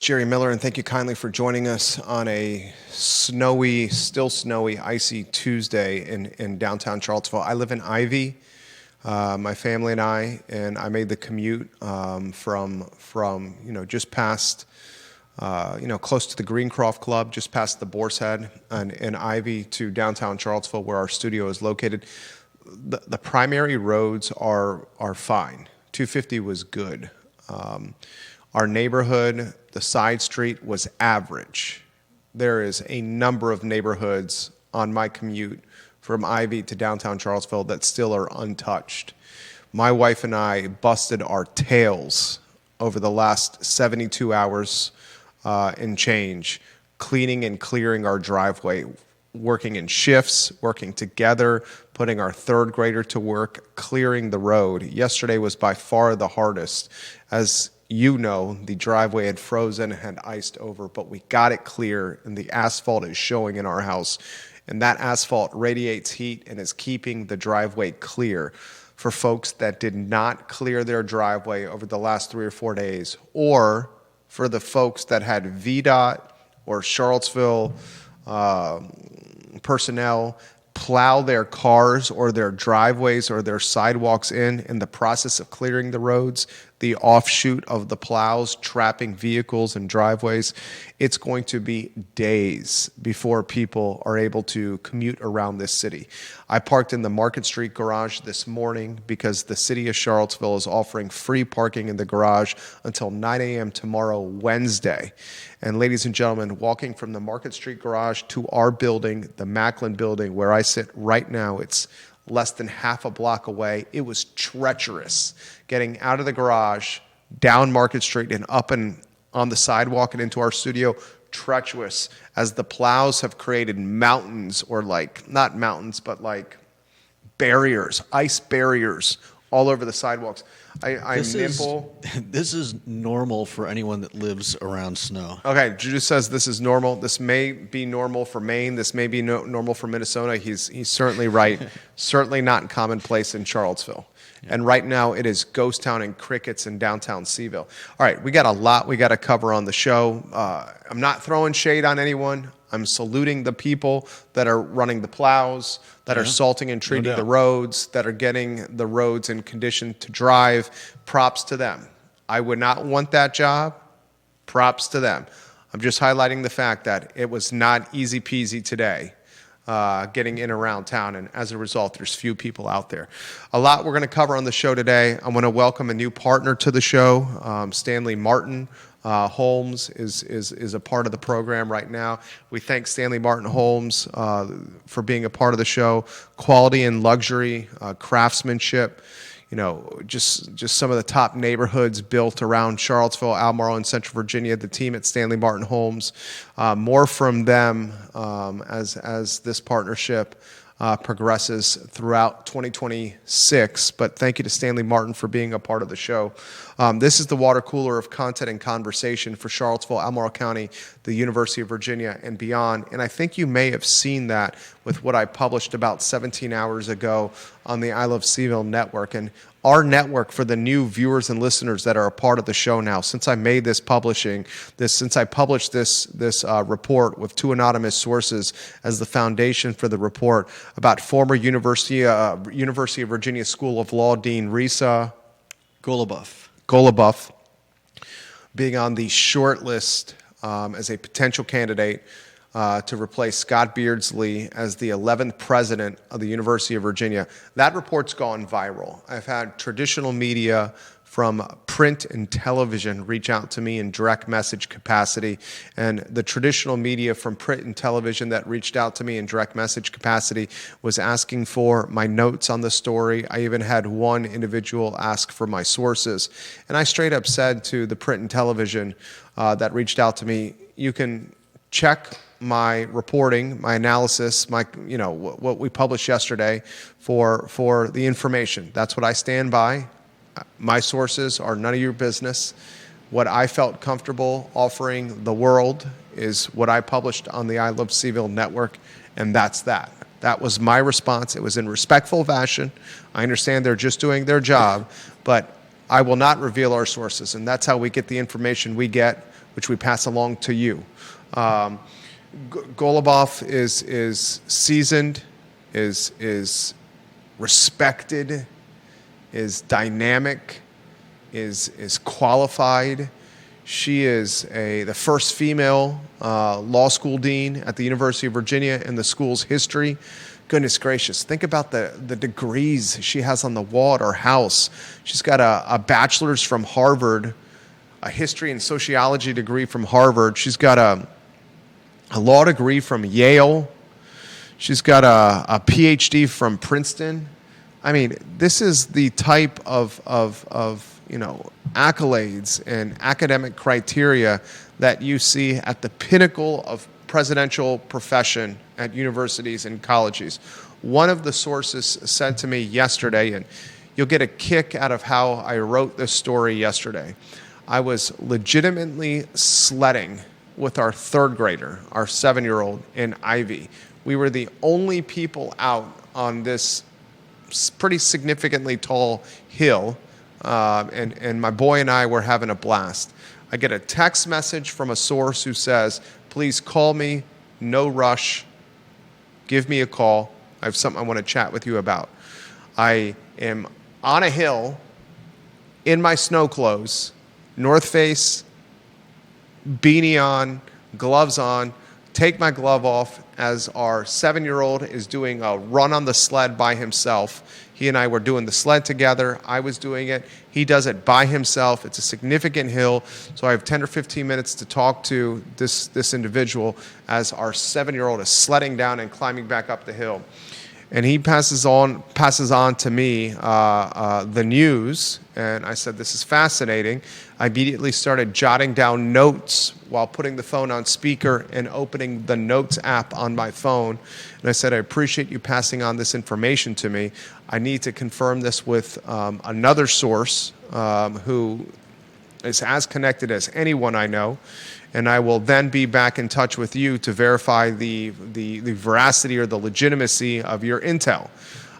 Jerry Miller, and thank you kindly for joining us on a still snowy, icy Tuesday in downtown Charlottesville. I live in Ivy, my family and I made the commute from just past, close to the Greencroft Club, just past the Boar's Head, and in Ivy to downtown Charlottesville, where our studio is located. The primary roads are fine. 250 was good. Our neighborhood, the side street, was average. There is a number of neighborhoods on my commute from Ivy to downtown Charlottesville that still are untouched. My wife and I busted our tails over the last 72 hours and change, cleaning and clearing our driveway, working in shifts, working together, putting our third grader to work, clearing the road. Yesterday was by far the hardest. As you know, the driveway had frozen, had iced over, but we got it clear, and the asphalt is showing in our house. And that asphalt radiates heat and is keeping the driveway clear for folks that did not clear their driveway over the last 3 or 4 days, or for the folks that had VDOT or Charlottesville personnel plow their cars or their driveways or their sidewalks in the process of clearing the roads, the offshoot of the plows trapping vehicles and driveways. It's going to be days before people are able to commute around this city. I parked in the Market Street garage this morning because the city of Charlottesville is offering free parking in the garage until 9 a.m. tomorrow, Wednesday. And ladies and gentlemen, walking from the Market Street garage to our building, the Macklin building, where I sit right now, it's less than half a block away. It was treacherous getting out of the garage, down Market Street, and up and on the sidewalk and into our studio. Treacherous, as the plows have created mountains, or not mountains, but barriers, ice barriers all over the sidewalks. This is normal for anyone that lives around snow. Okay, Judah says this is normal. This may be normal for Maine. This may be normal for Minnesota. He's certainly right. Certainly not commonplace in Charlottesville. Yeah. And right now it is ghost town and crickets in downtown CVille. All right, we got a lot we got to cover on the show. I'm not throwing shade on anyone. I'm saluting the people that are running the plows, that are salting and treating the roads, that are getting the roads in condition to drive. Props to them. I would not want that job. Props to them. I'm just highlighting the fact that it was not easy peasy today getting in around town, and as a result, there's few people out there. A lot we're going to cover on the show today. I want to welcome a new partner to the show, Stanley Martin. Holmes is a part of the program right now. We thank Stanley Martin Holmes for being a part of the show. Quality and luxury, craftsmanship, just some of the top neighborhoods built around Charlottesville, Albemarle, and Central Virginia. The team at Stanley Martin Holmes. More from them as this partnership progresses throughout 2026. But thank you to Stanley Martin for being a part of the show. This is the water cooler of content and conversation for Charlottesville, Albemarle County, the University of Virginia, and beyond. And I think you may have seen that with what I published about 17 hours ago on the I Love CVille Network. And our network, for the new viewers and listeners that are a part of the show now, since I made this since I published this report with 2 anonymous sources as the foundation for the report about former University of Virginia School of Law Dean Risa Golubuff being on the shortlist as a potential candidate to replace Scott Beardsley as the 11th president of the University of Virginia. That report's gone viral. I've had traditional media from print and television reach out to me in direct message capacity. And the traditional media from print and television that reached out to me in direct message capacity was asking for my notes on the story. I even had one individual ask for my sources. And I straight up said to the print and television that reached out to me, you can check my reporting, my analysis, what we published yesterday for the information. That's what I stand by. My sources are none of your business. What I felt comfortable offering the world is what I published on the I Love CVille Network, and that's that. That was my response. It was in respectful fashion. I understand they're just doing their job, but I will not reveal our sources, and that's how we get the information we get, which we pass along to you. Goluboff is seasoned, is respected, is dynamic, is qualified. She is the first female law school dean at the University of Virginia in the school's history. Goodness gracious, think about the degrees she has on the wall at her house. She's got a bachelor's from Harvard, a history and sociology degree from Harvard. She's got a law degree from Yale. She's got a PhD from Princeton. I mean, this is the type of accolades and academic criteria that you see at the pinnacle of presidential profession at universities and colleges. One of the sources said to me yesterday, and you'll get a kick out of how I wrote this story yesterday. I was legitimately sledding with our third grader, our 7-year-old in Ivy. We were the only people out on this pretty significantly tall hill, and my boy and I were having a blast. I get a text message from a source who says, please call me, no rush, give me a call. I have something I want to chat with you about. I am on a hill in my snow clothes, North Face, beanie on, gloves on, take my glove off as our 7-year-old is doing a run on the sled by himself. He and I were doing the sled together. I was doing it. He does it by himself. It's a significant hill, so I have 10 or 15 minutes to talk to this individual as our 7-year-old is sledding down and climbing back up the hill. And he passes on to me the news, and I said, this is fascinating. I immediately started jotting down notes while putting the phone on speaker and opening the Notes app on my phone. And I said, I appreciate you passing on this information to me. I need to confirm this with another source who is as connected as anyone I know. And I will then be back in touch with you to verify the veracity or the legitimacy of your intel.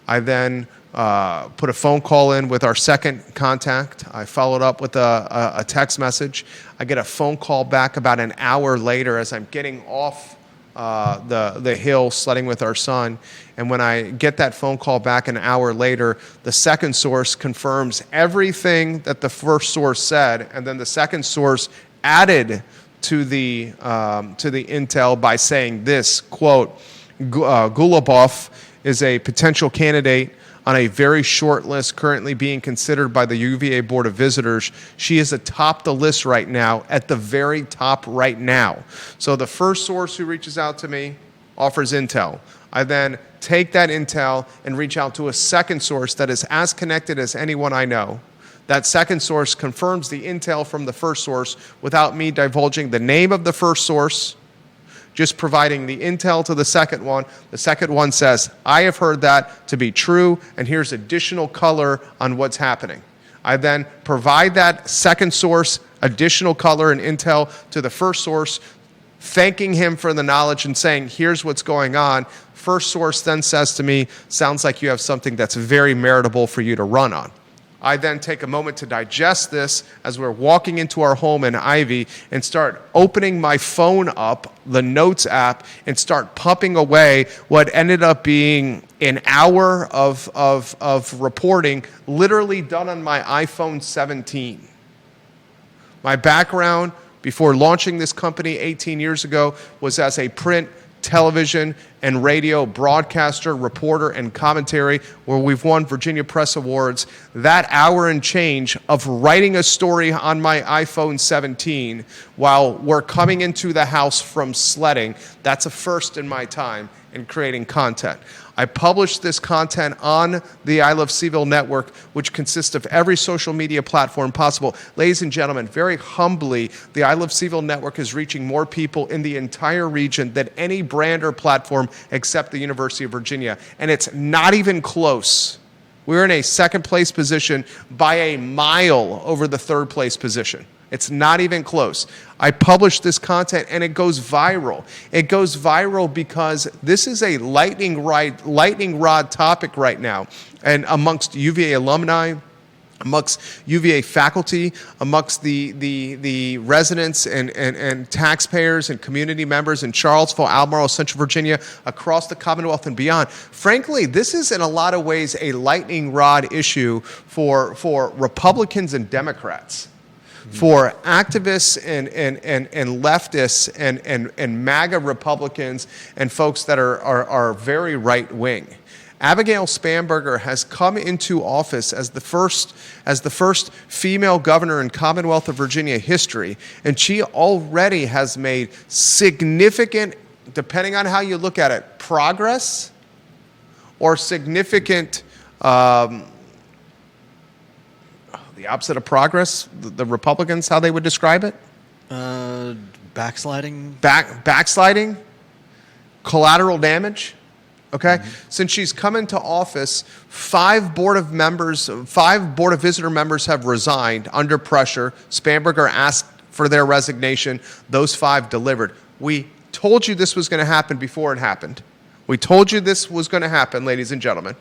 I then put a phone call in with our second contact. I followed up with a text message. I get a phone call back about an hour later as I'm getting off the hill sledding with our son. And when I get that phone call back an hour later, the second source confirms everything that the first source said, and then the second source added to the intel by saying this, quote, Goluboff is a potential candidate on a very short list currently being considered by the UVA Board of Visitors. She is atop the list right now, at the very top right now. So the first source who reaches out to me offers intel. I then take that intel and reach out to a second source that is as connected as anyone I know. That second source confirms the intel from the first source without me divulging the name of the first source, just providing the intel to the second one. The second one says, I have heard that to be true, and here's additional color on what's happening. I then provide that second source additional color and intel to the first source, thanking him for the knowledge and saying, here's what's going on. First source then says to me, sounds like you have something that's very meritable for you to run on. I then take a moment to digest this as we're walking into our home in Ivy and start opening my phone up, the Notes app, and start pumping away what ended up being an hour of reporting literally done on my iPhone 17. My background before launching this company 18 years ago was as a print, television, and radio broadcaster, reporter, and commentary, where we've won Virginia Press Awards. That hour and change of writing a story on my iPhone 17 while we're coming into the house from sledding, that's a first in my time in creating content. I publish this content on the I Love CVille Network, which consists of every social media platform possible. Ladies and gentlemen, very humbly, the I Love CVille Network is reaching more people in the entire region than any brand or platform except the University of Virginia. And it's not even close. We're in a second place position by a mile over the third place position. It's not even close. I publish this content and it goes viral. It goes viral because this is a lightning rod topic right now. And amongst UVA alumni, amongst UVA faculty, amongst the residents and taxpayers and community members in Charlottesville, Albemarle, Central Virginia, across the Commonwealth and beyond. Frankly, this is in a lot of ways a lightning rod issue for Republicans and Democrats, for activists and leftists and MAGA Republicans and folks that are very right-wing. Abigail Spanberger has come into office as the first female governor in Commonwealth of Virginia history, and she already has made significant, depending on how you look at it, progress or significant, the opposite of progress, the Republicans, how they would describe it? Backsliding? Backsliding? Collateral damage? Okay? Since she's come into office, 5 Board of Visitor members have resigned under pressure. Spanberger asked for their resignation. Those 5 delivered. We told you this was going to happen before it happened. We told you this was going to happen, ladies and gentlemen.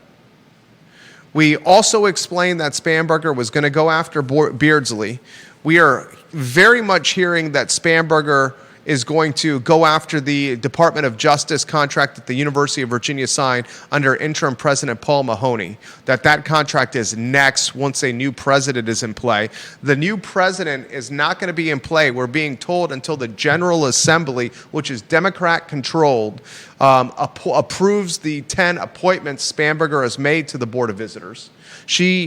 We also explained that Spanberger was going to go after Beardsley. We are very much hearing that Spanberger is going to go after the Department of Justice contract that the University of Virginia signed under interim President Paul Mahoney, that contract is next once a new president is in play. The new president is not going to be in play, we're being told, until the General Assembly, which is Democrat-controlled, approves the 10 appointments Spanberger has made to the Board of Visitors.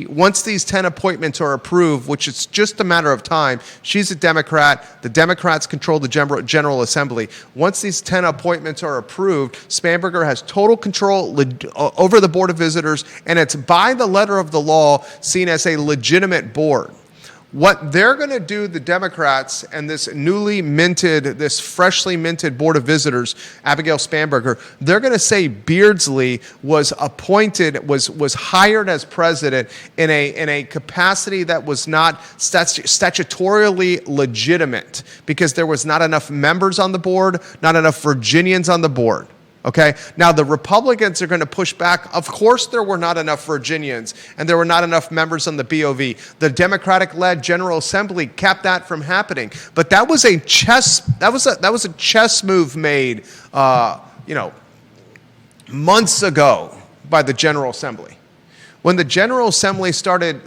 Once these 10 appointments are approved, which is just a matter of time, she's a Democrat, the Democrats control the General Assembly. Once these 10 appointments are approved, Spanberger has total control over the Board of Visitors, and it's by the letter of the law seen as a legitimate board. What they're going to do, the Democrats and this freshly minted Board of Visitors, Abigail Spanberger, they're going to say Beardsley was appointed, was hired as president in a capacity that was not statutorily legitimate because there was not enough members on the board, not enough Virginians on the board. Okay, now the Republicans are going to push back. Of course, there were not enough Virginians and there were not enough members on the BOV. The Democratic-led General Assembly kept that from happening. But that was a chess move made, months ago by the General Assembly. When the General Assembly started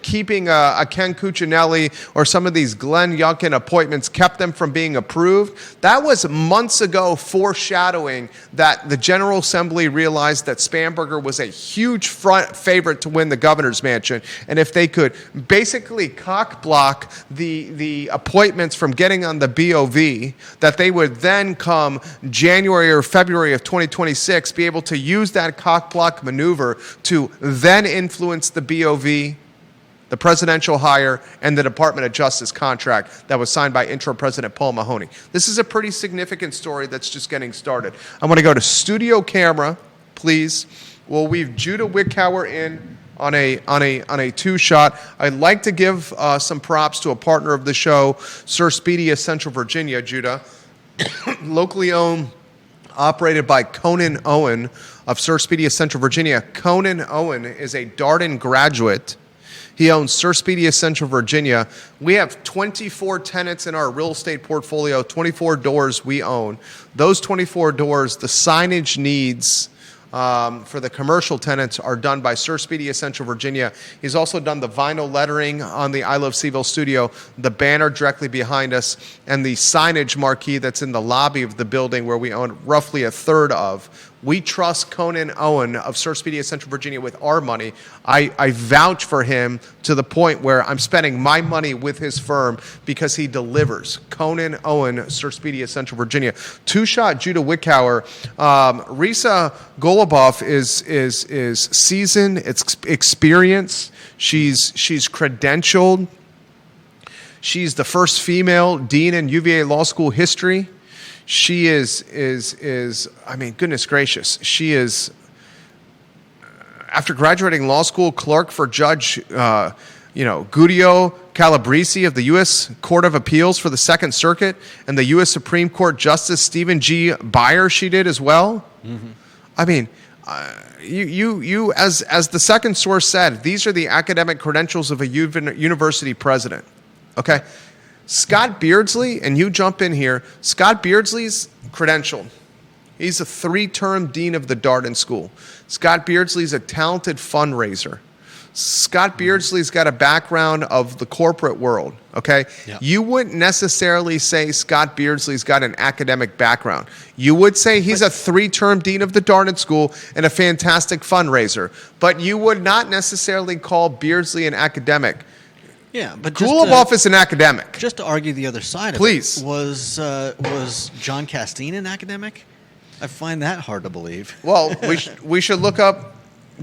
keeping a Ken Cuccinelli or some of these Glenn Youngkin appointments, kept them from being approved, that was months ago foreshadowing that the General Assembly realized that Spanberger was a huge favorite to win the governor's mansion. And if they could basically cock block the appointments from getting on the BOV, that they would then come January or February of 2026 be able to use that cock block maneuver to then influence the BOV, the presidential hire, and the Department of Justice contract that was signed by interim President Paul Mahoney. This is a pretty significant story that's just getting started. I want to go to studio camera, please. We'll weave Judah Wickower in on a two-shot. I'd like to give some props to a partner of the show, Sir Speedy of Central Virginia, Judah. Locally owned, operated by Conan Owen of Sir Speedy of Central Virginia. Conan Owen is a Darden graduate. He owns Sir Speedy of Central Virginia. We have 24 tenants in our real estate portfolio, 24 doors we own. Those 24 doors, the signage needs for the commercial tenants are done by Sir Speedy of Central Virginia. He's also done the vinyl lettering on the I Love CVille studio, the banner directly behind us, and the signage marquee that's in the lobby of the building where we own roughly a third of. We trust Conan Owen of Sir Speedy of Central Virginia with our money. I vouch for him to the point where I'm spending my money with his firm because he delivers. Conan Owen, Sir Speedy of Central Virginia. Two-shot Judah Wickower. Risa Golubuff is seasoned, it's experience. She's credentialed. She's the first female dean in UVA Law School history. She is I mean, goodness gracious. She is, after graduating law school, clerk for Judge, Guido Calabrese of the U.S. Court of Appeals for the Second Circuit, and the U.S. Supreme Court Justice Stephen G. Beyer she did as well. Mm-hmm. I mean, You as the second source said, these are the academic credentials of a university president. Okay, Scott Beardsley, and you jump in here. Scott Beardsley's credentialed. He's a 3-term dean of the Darden School. Scott Beardsley's a talented fundraiser. Scott Beardsley's got a background of the corporate world, okay? Yeah. You wouldn't necessarily say Scott Beardsley's got an academic background. You would say he's a 3-term dean of the Darden School and a fantastic fundraiser. But you would not necessarily call Beardsley an academic. Yeah, but Goluboff is an academic. Just to argue the other side of Please. it, was John Castine an academic? I find that hard to believe. Well, we should look up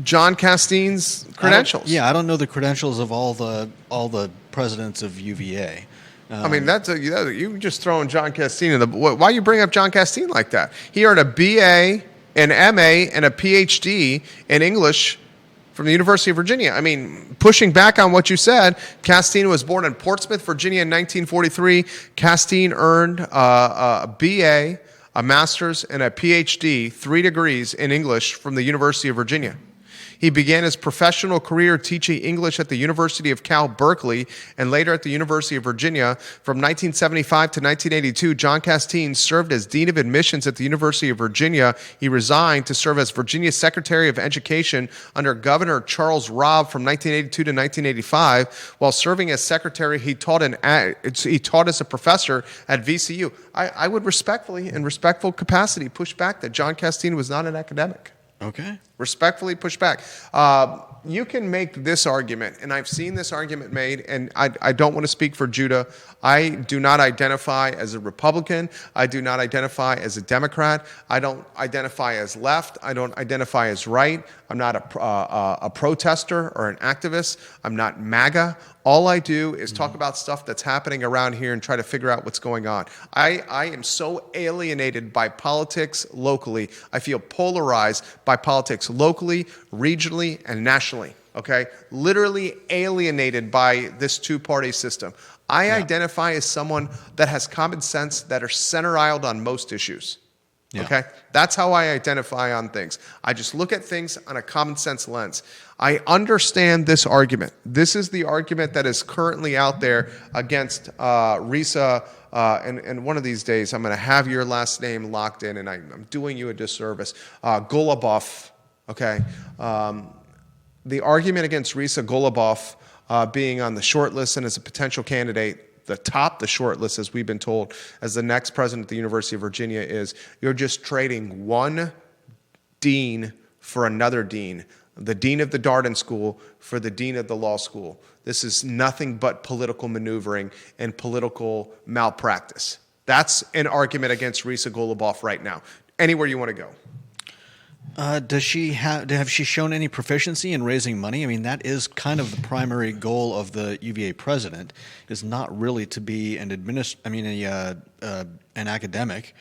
John Castine's credentials. I don't know the credentials of all the presidents of UVA. I mean, you just throwing John Castine in the. Why you bring up John Castine like that? He earned a BA, an MA, and a PhD in English from the University of Virginia. I mean, pushing back on what you said, Castine was born in Portsmouth, Virginia in 1943. Castine earned a BA, a master's, and a PhD, 3 degrees in English from the University of Virginia. He began his professional career teaching English at the University of Cal Berkeley and later at the University of Virginia. From 1975 to 1982, John Castine served as Dean of Admissions at the University of Virginia. He resigned to serve as Virginia Secretary of Education under Governor Charles Robb from 1982 to 1985. While serving as secretary, he taught as a professor at VCU. I would respectfully, in respectful capacity, push back that John Castine was not an academic. Okay. Respectfully push back. You can make this argument, and I've seen this argument made, and I don't want to speak for Judah. I do not identify as a Republican. I do not identify as a Democrat. I don't identify as left. I don't identify as right. I'm not a protester or an activist. I'm not MAGA. All I do is talk about stuff that's happening around here and try to figure out what's going on. I am so alienated by politics locally. I feel polarized by politics locally, regionally, and nationally. Okay? Literally alienated by this 2-party system. I identify as someone that has common sense, that are center-aisled on most issues. Yeah. Okay? That's how I identify on things. I just look at things on a common sense lens. I understand this argument. This is the argument that is currently out there against Risa. And one of these days, I'm going to have your last name locked in, and I'm doing you a disservice. Goluboff. Okay? The argument against Risa Goluboff being on the shortlist and as a potential candidate, the shortlist, as we've been told, as the next president of the University of Virginia is, you're just trading one dean for another dean. The dean of the Darden School for the dean of the law school. This is nothing but political maneuvering and political malpractice. That's an argument against Risa Goluboff right now. Anywhere you want to go. Have she shown any proficiency in raising money? I mean, that is kind of the primary goal of the UVA president, is not really to be an academic,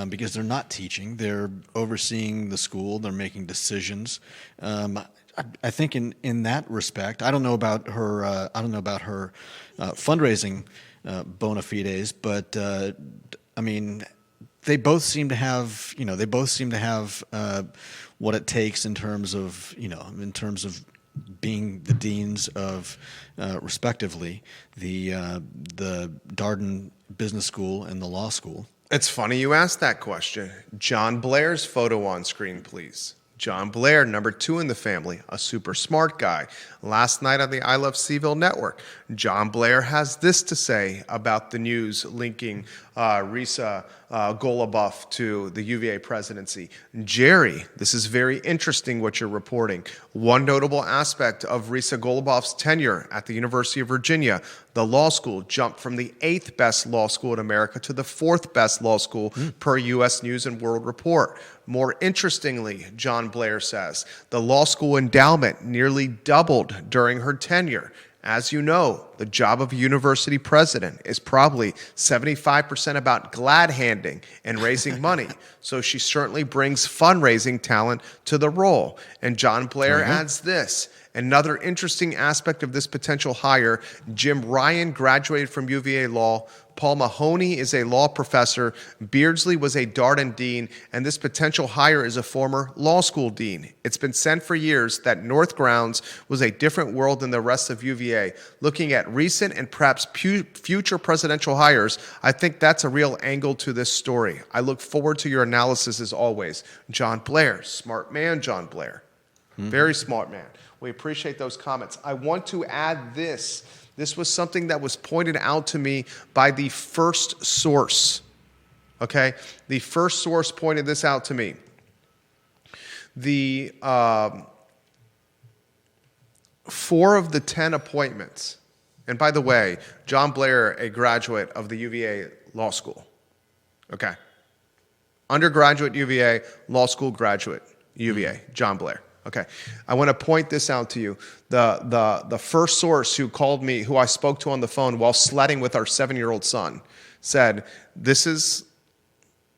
because they're not teaching; they're overseeing the school, they're making decisions. I think in that respect, I don't know about her. Fundraising bona fides, but I mean. They both seem to have, what it takes in terms of being the deans of, respectively, the Darden Business School and the law school. It's funny you asked that question. John Blair's photo on screen, please. John Blair, number 2 in the family, a super smart guy. Last night on the I Love CVille Network, John Blair has this to say about the news linking Risa Goluboff to the UVA presidency. Jerry, this is very interesting what you're reporting. One notable aspect of Risa Goluboff's tenure at the University of Virginia, the law school jumped from the 8th best law school in America to the 4th best law school per U.S. News and World Report. More interestingly, John Blair says, the law school endowment nearly doubled during her tenure. As you know, the job of a university president is probably 75% about glad-handing and raising money. So she certainly brings fundraising talent to the role. And John Blair adds this, Another interesting aspect of this potential hire, Jim Ryan graduated from UVA Law. Paul Mahoney is a law professor. Beardsley was a Darden dean, and this potential hire is a former law school dean. It's been said for years that North Grounds was a different world than the rest of UVA. Looking at recent and perhaps future presidential hires, I think that's a real angle to this story. I look forward to your analysis as always. John Blair, smart man, John Blair. Very smart man. We appreciate those comments. I want to add this. This was something that was pointed out to me by the first source. Okay? The first source pointed this out to me. The 4 of the 10 appointments, and by the way, John Blair, a graduate of the UVA Law School. Okay? Undergraduate UVA, law school graduate UVA, John Blair. Okay, I want to point this out to you. The first source who called me, who I spoke to on the phone while sledding with our 7-year-old son, said, this is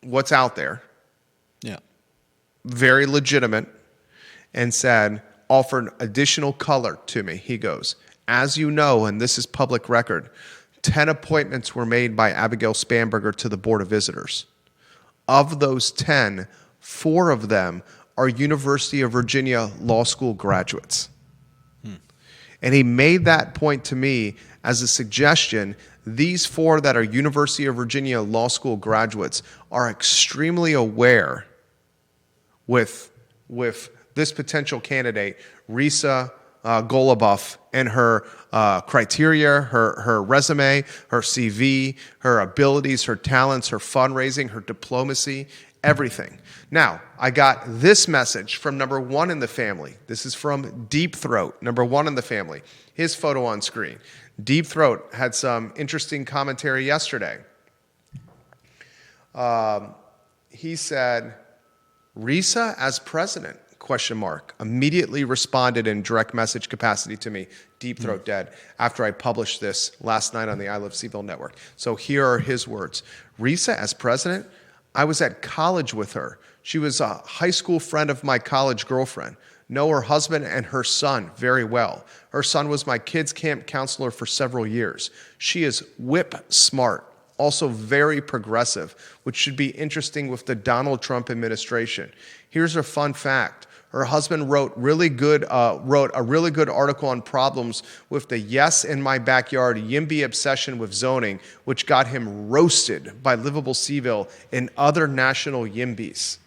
what's out there. Yeah. Very legitimate, and said, offered additional color to me. He goes, as you know, and this is public record, 10 appointments were made by Abigail Spanberger to the Board of Visitors. Of those 10, 4 of them are University of Virginia Law School graduates. And he made that point to me as a suggestion. These 4 that are University of Virginia Law School graduates are extremely aware with this potential candidate, Risa Golubuff, and her criteria, her resume, her CV, her abilities, her talents, her fundraising, her diplomacy, everything. Now, I got this message from number 1 in the family. This is from Deep Throat, number 1 in the family. His photo on screen. Deep Throat had some interesting commentary yesterday. He said, Risa as president, ? Immediately responded in direct message capacity to me, Deep Throat dead, after I published this last night on the I Love CVille Network. So here are his words. Risa as president? I was at college with her. She was a high school friend of my college girlfriend. Know her husband and her son very well. Her son was my kids' camp counselor for several years. She is whip smart, also very progressive, which should be interesting with the Donald Trump administration. Here's a fun fact. Her husband wrote a really good article on problems with the Yes in My Backyard YIMBY obsession with zoning, which got him roasted by Livable CVille and other national YIMBYs.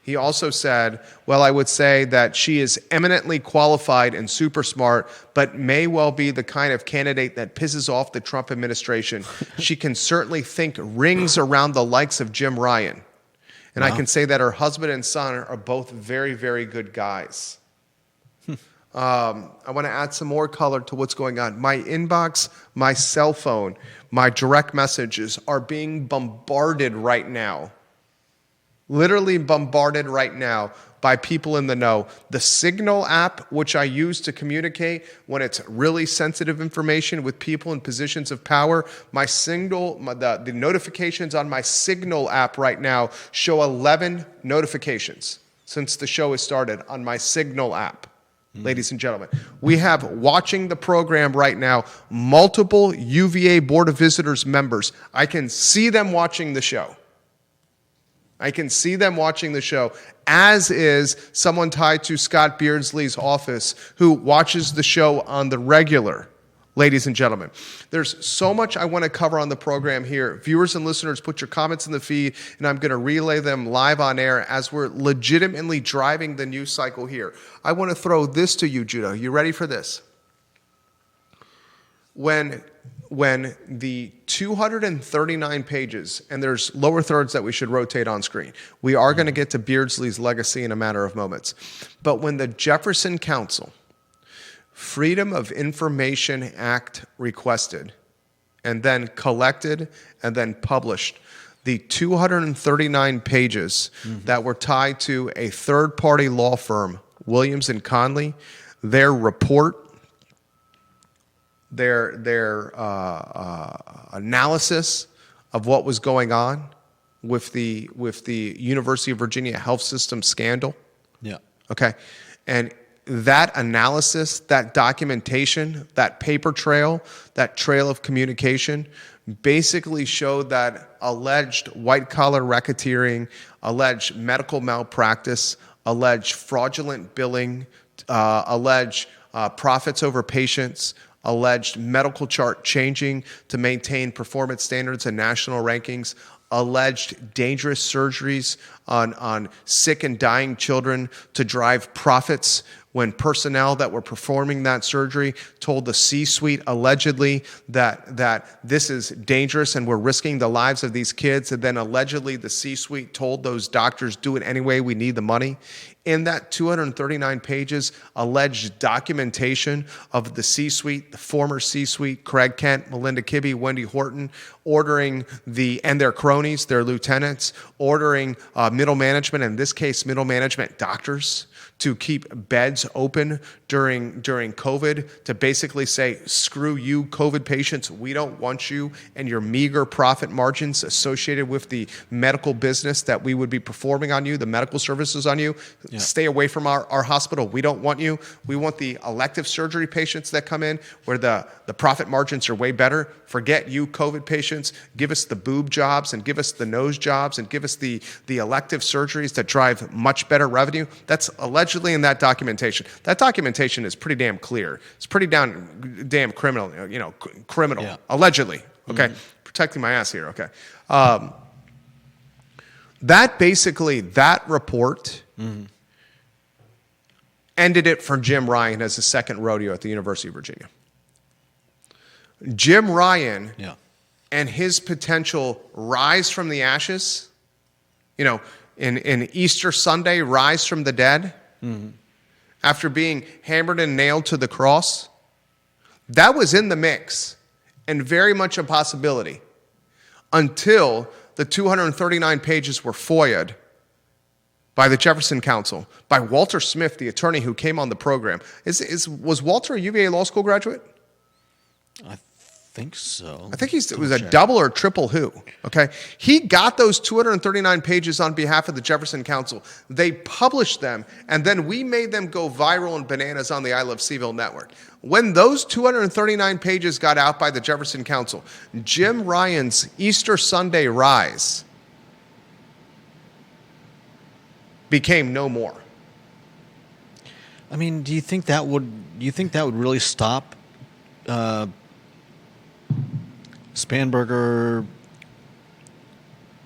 He also said, well, I would say that she is eminently qualified and super smart, but may well be the kind of candidate that pisses off the Trump administration. She can certainly think rings around the likes of Jim Ryan. And wow. I can say that her husband and son are both very, very good guys. I want to add some more color to what's going on. My inbox, my cell phone, my direct messages are being bombarded right now. Literally bombarded right now by people in the know. The Signal app, which I use to communicate when it's really sensitive information with people in positions of power, the notifications on my Signal app right now show 11 notifications since the show has started on my Signal app. Ladies and gentlemen, we have watching the program right now multiple UVA Board of Visitors members. I can see them watching the show. I can see them watching the show, as is someone tied to Scott Beardsley's office who watches the show on the regular, ladies and gentlemen. There's so much I want to cover on the program here. Viewers and listeners, put your comments in the feed, and I'm going to relay them live on air as we're legitimately driving the news cycle here. I want to throw this to you, Judah. You ready for this? When the 239 pages, and there's lower thirds that we should rotate on screen. We are going to get to Beardsley's legacy in a matter of moments. But when the Jefferson Council Freedom of Information Act requested, and then collected, and then published the 239 pages that were tied to a third-party law firm, Williams and Conley, their report, their analysis of what was going on with the University of Virginia health system scandal. Yeah. Okay. And that analysis, that documentation, that paper trail, that trail of communication basically showed that alleged white-collar racketeering, alleged medical malpractice, alleged fraudulent billing, alleged profits over patients, alleged medical chart changing to maintain performance standards and national rankings, alleged dangerous surgeries on sick and dying children to drive profits when personnel that were performing that surgery told the C-suite allegedly that this is dangerous and we're risking the lives of these kids, and then allegedly the C-suite told those doctors, do it anyway, we need the money. In that 239 pages, alleged documentation of the C-suite, the former C-suite, Craig Kent, Melinda Kibbe, Wendy Horton, ordering and their cronies, their lieutenants, ordering middle management, in this case, middle management doctors, to keep beds open during COVID, to basically say, screw you, COVID patients, we don't want you and your meager profit margins associated with the medical business that we would be performing on you, the medical services on you. Yeah. Stay away from our hospital. We don't want you. We want the elective surgery patients that come in where the profit margins are way better. Forget you, COVID patients. Give us the boob jobs and give us the nose jobs and give us the elective surgeries that drive much better revenue. That's allegedly in that documentation. That documentation is pretty damn clear. It's pretty damn criminal, criminal, yeah. Allegedly. Okay. Mm-hmm. Protecting my ass here. Okay. That report mm-hmm. ended it for Jim Ryan as his second rodeo at the University of Virginia. Jim Ryan and his potential rise from the ashes, in Easter Sunday, rise from the dead, mm-hmm. after being hammered and nailed to the cross, that was in the mix and very much a possibility until the 239 pages were FOIA'd by the Jefferson Council, by Walter Smith, the attorney who came on the program. Was Walter a UVA law school graduate? I think so. I think it was a double or triple who, okay? He got those 239 pages on behalf of the Jefferson Council. They published them, and then we made them go viral and bananas on the I Love CVille Network. When those 239 pages got out by the Jefferson Council, Jim Ryan's Easter Sunday rise became no more. I mean, do you think that would really stop Spanberger,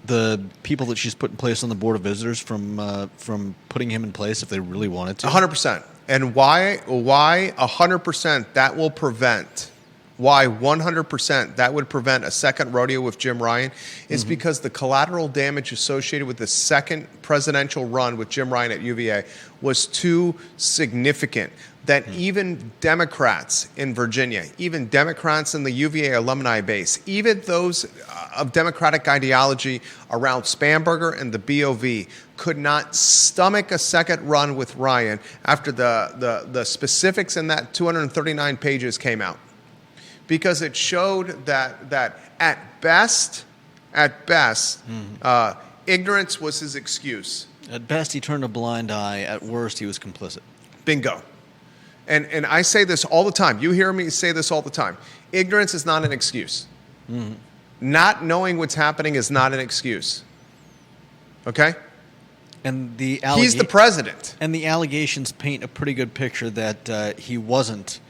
the people that she's put in place on the Board of Visitors, from putting him in place if they really wanted to? 100%. And why 100% that will prevent, why 100% that would prevent a second rodeo with Jim Ryan is mm-hmm. because the collateral damage associated with the second presidential run with Jim Ryan at UVA was too significant that mm-hmm. even Democrats in Virginia, even Democrats in the UVA alumni base, even those of Democratic ideology around Spanberger and the BOV could not stomach a second run with Ryan after the specifics in that 239 pages came out. Because it showed that at best, mm-hmm. Ignorance was his excuse. At best, he turned a blind eye. At worst, he was complicit. Bingo. And I say this all the time. You hear me say this all the time. Ignorance is not an excuse. Mm-hmm. Not knowing what's happening is not an excuse. Okay? And he's the president. And the allegations paint a pretty good picture that he wasn't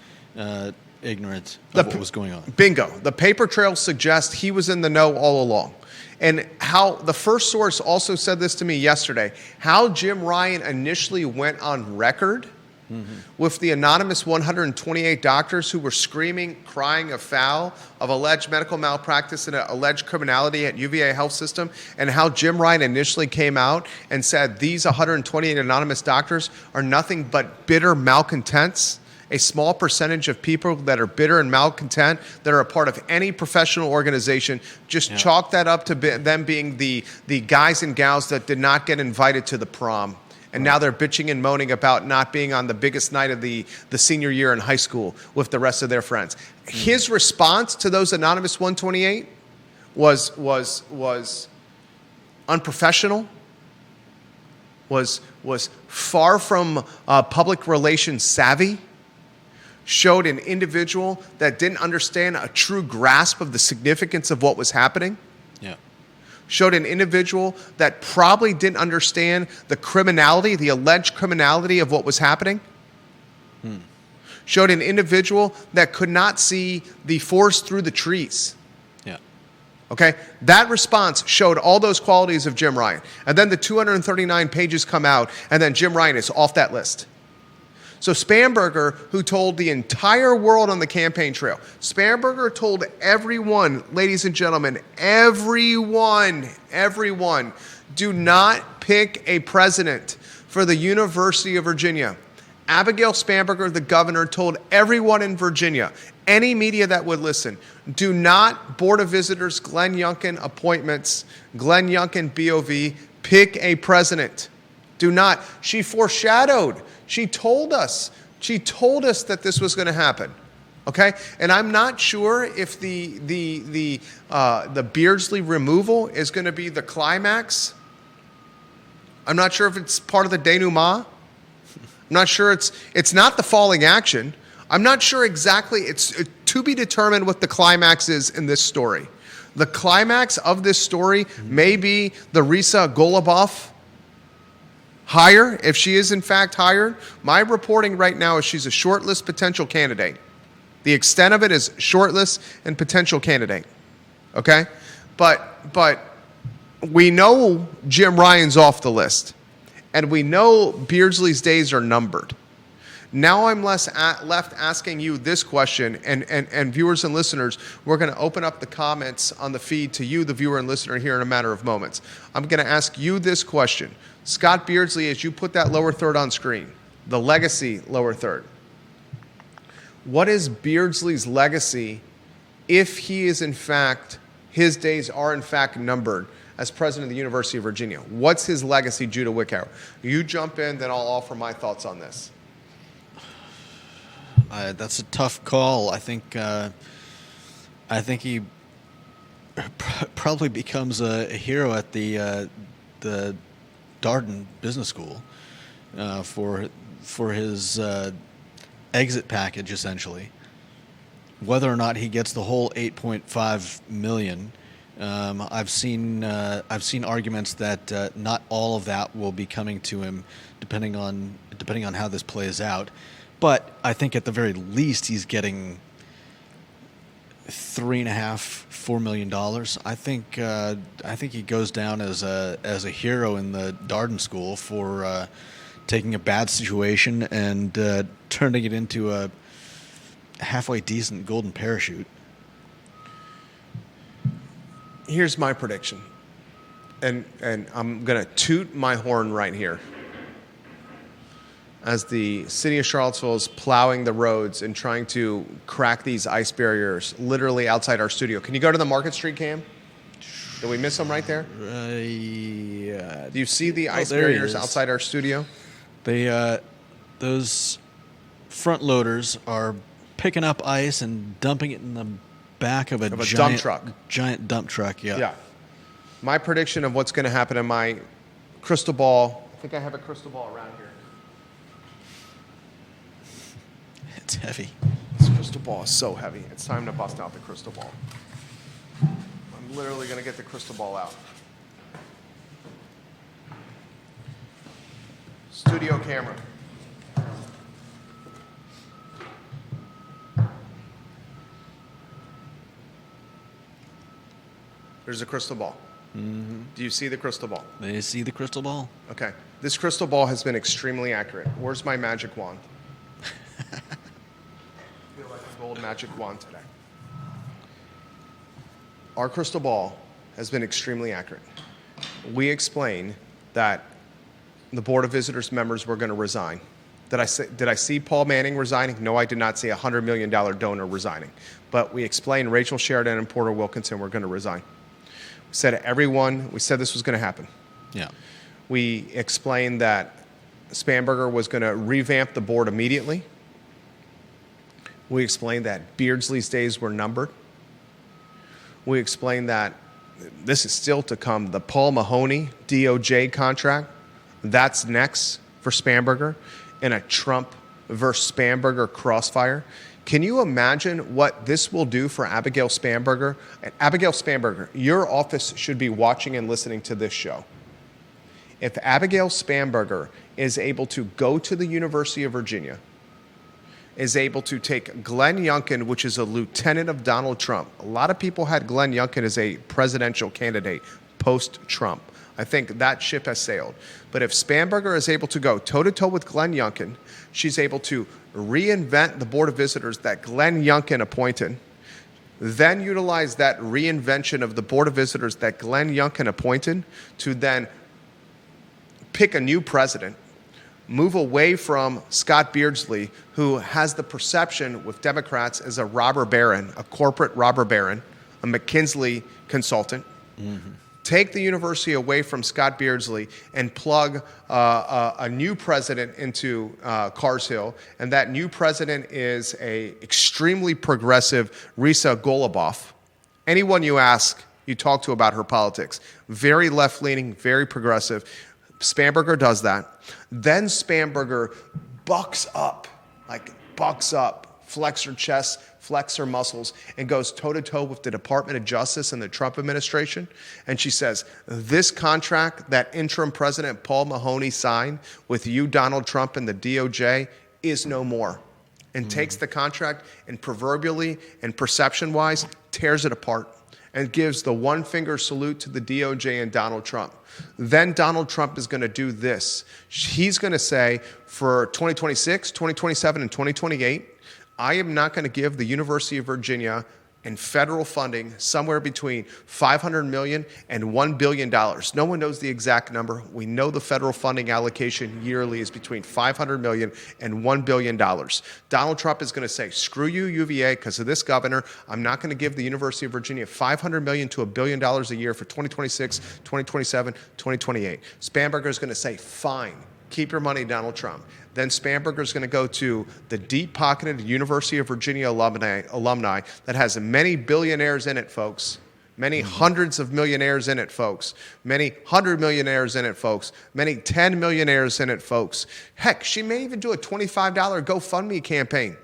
ignorant of what was going on. Bingo. The paper trail suggests he was in the know all along. And how the first source also said this to me yesterday, how Jim Ryan initially went on record mm-hmm. with the anonymous 128 doctors who were screaming, crying foul of alleged medical malpractice and alleged criminality at UVA Health System, and how Jim Ryan initially came out and said these 128 anonymous doctors are nothing but bitter malcontents. A small percentage of people that are bitter and malcontent that are a part of any professional organization, just chalk that up to them being the guys and gals that did not get invited to the prom. And now they're bitching and moaning about not being on the biggest night of the senior year in high school with the rest of their friends. His response to those anonymous 128 was unprofessional, was far from public relations savvy, showed an individual that didn't understand a true grasp of the significance of what was happening, Yeah. showed an individual that probably didn't understand the criminality, the alleged criminality of what was happening, showed an individual that could not see the forest through the trees. Yeah. Okay? That response showed all those qualities of Jim Ryan. And then the 239 pages come out, and then Jim Ryan is off that list. So Spanberger, who told the entire world on the campaign trail, Spanberger told everyone, ladies and gentlemen, everyone, do not pick a president for the University of Virginia. Abigail Spanberger, the governor, told everyone in Virginia, any media that would listen, do not Board of Visitors, Glenn Youngkin appointments, Glenn Youngkin BOV, pick a president. Do not. She foreshadowed. She told us that this was going to happen. Okay? And I'm not sure if the Beardsley removal is going to be the climax. I'm not sure if it's part of the denouement. I'm not sure it's not the falling action. I'm not sure exactly. It's to be determined what the climax is in this story. The climax of this story may be the Risa Golubuff hire, if she is in fact hired. My reporting right now is she's a shortlist potential candidate. The extent of it is shortlist and potential candidate. Okay? But we know Jim Ryan's off the list. And we know Beardsley's days are numbered. Now I'm left asking you this question, and viewers and listeners, we're going to open up the comments on the feed to you, the viewer and listener, here in a matter of moments. I'm going to ask you this question. Scott Beardsley, as you put that lower third on screen, the legacy lower third. What is Beardsley's legacy if he is in fact, his days are in fact numbered as president of the University of Virginia? What's his legacy, Judah Wickower? You jump in, then I'll offer my thoughts on this. That's a tough call. I think he probably becomes a hero at the Darden Business School for his exit package, essentially. Whether or not he gets the whole $8.5 million, I've seen arguments that not all of that will be coming to him, depending on how this plays out. But I think at the very least he's getting $3.5–4 million. I think he goes down as a hero in the Darden School for taking a bad situation and turning it into a halfway decent golden parachute. Here's my prediction, and I'm going to toot my horn right here. As the city of Charlottesville is plowing the roads and trying to crack these ice barriers literally outside our studio. Can you go to the Market Street cam? Did we miss them right there? Yeah. Do you see the ice barriers outside our studio? Those front loaders are picking up ice and dumping it in the back of a giant dump truck. Giant dump truck, yeah. Yeah. My prediction of what's going to happen in my crystal ball, I think I have a crystal ball around here. It's heavy. This crystal ball is so heavy. It's time to bust out the crystal ball. I'm literally going to get the crystal ball out. Studio camera. There's a crystal ball. Mm-hmm. Do you see the crystal ball? They see the crystal ball? Okay. This crystal ball has been extremely accurate. Where's my magic wand? I feel like a gold magic wand today. Our crystal ball has been extremely accurate. We explained that the Board of Visitors members were going to resign. Did I see Paul Manning resigning? No, I did not see a $100 million donor resigning. But we explained Rachel Sheridan and Porter Wilkinson were going to resign. We said this was going to happen. Yeah. We explained that Spanberger was going to revamp the board immediately. We explained that Beardsley's days were numbered. We explained that this is still to come. The Paul Mahoney DOJ contract, That's next for Spanberger in a Trump versus Spanberger crossfire. Can you imagine what this will do for Abigail Spanberger? And Abigail Spanberger, your office should be watching and listening to this show. If Abigail Spanberger is able to go to the University of Virginia, is able to take Glenn Youngkin, which is a lieutenant of Donald Trump. A lot of people had Glenn Youngkin as a presidential candidate post-Trump. I think that ship has sailed. But if Spanberger is able to go toe-to-toe with Glenn Youngkin, she's able to reinvent the Board of Visitors that Glenn Youngkin appointed, then utilize that reinvention of the Board of Visitors that Glenn Youngkin appointed to then pick a new president, move away from Scott Beardsley, who has the perception with Democrats as a robber baron, a corporate robber baron, a McKinsey consultant. Mm-hmm. Take the university away from Scott Beardsley and plug a new president into Cars Hill, and that new president is a extremely progressive Risa Golubuff. Anyone you ask, you talk to about her politics, very left-leaning, very progressive. Spanberger does that. Then Spanberger bucks up, flex her chest, flex her muscles, and goes toe-to-toe with the Department of Justice and the Trump administration. And she says, this contract that interim President Paul Mahoney signed with you, Donald Trump, and the DOJ is no more. And takes the contract and proverbially and perception-wise tears it apart and gives the one-finger salute to the DOJ and Donald Trump. Then Donald Trump is going to do this. He's going to say, for 2026, 2027, and 2028, I am not going to give the University of Virginia in federal funding somewhere between $500 million and $1 billion. No one knows the exact number. We know the federal funding allocation yearly is between $500 million and $1 billion. Donald Trump is going to say, screw you, UVA, because of this governor. I'm not going to give the University of Virginia $500 million to $1 billion a year for 2026, 2027, 2028. Spanberger is going to say, fine, keep your money, Donald Trump. Then Spanberger is going to go to the deep-pocketed University of Virginia alumni that has many billionaires in it, folks. Many hundreds of millionaires in it, folks. Many 100 millionaires in it, folks. Many 10 millionaires in it, folks. Heck, she may even do a $25 GoFundMe campaign.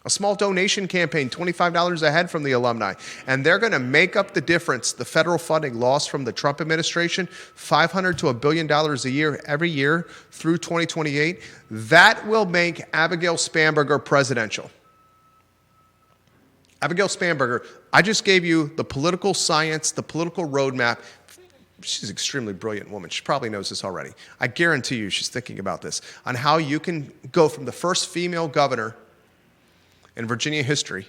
A small donation campaign, $25 a head from the alumni. And they're going to make up the difference, the federal funding lost from the Trump administration, $500 to $1 billion a year, every year through 2028. That will make Abigail Spanberger presidential. Abigail Spanberger, I just gave you the political science, the political roadmap. She's an extremely brilliant woman. She probably knows this already. I guarantee you she's thinking about this, on how you can go from the first female governor in Virginia history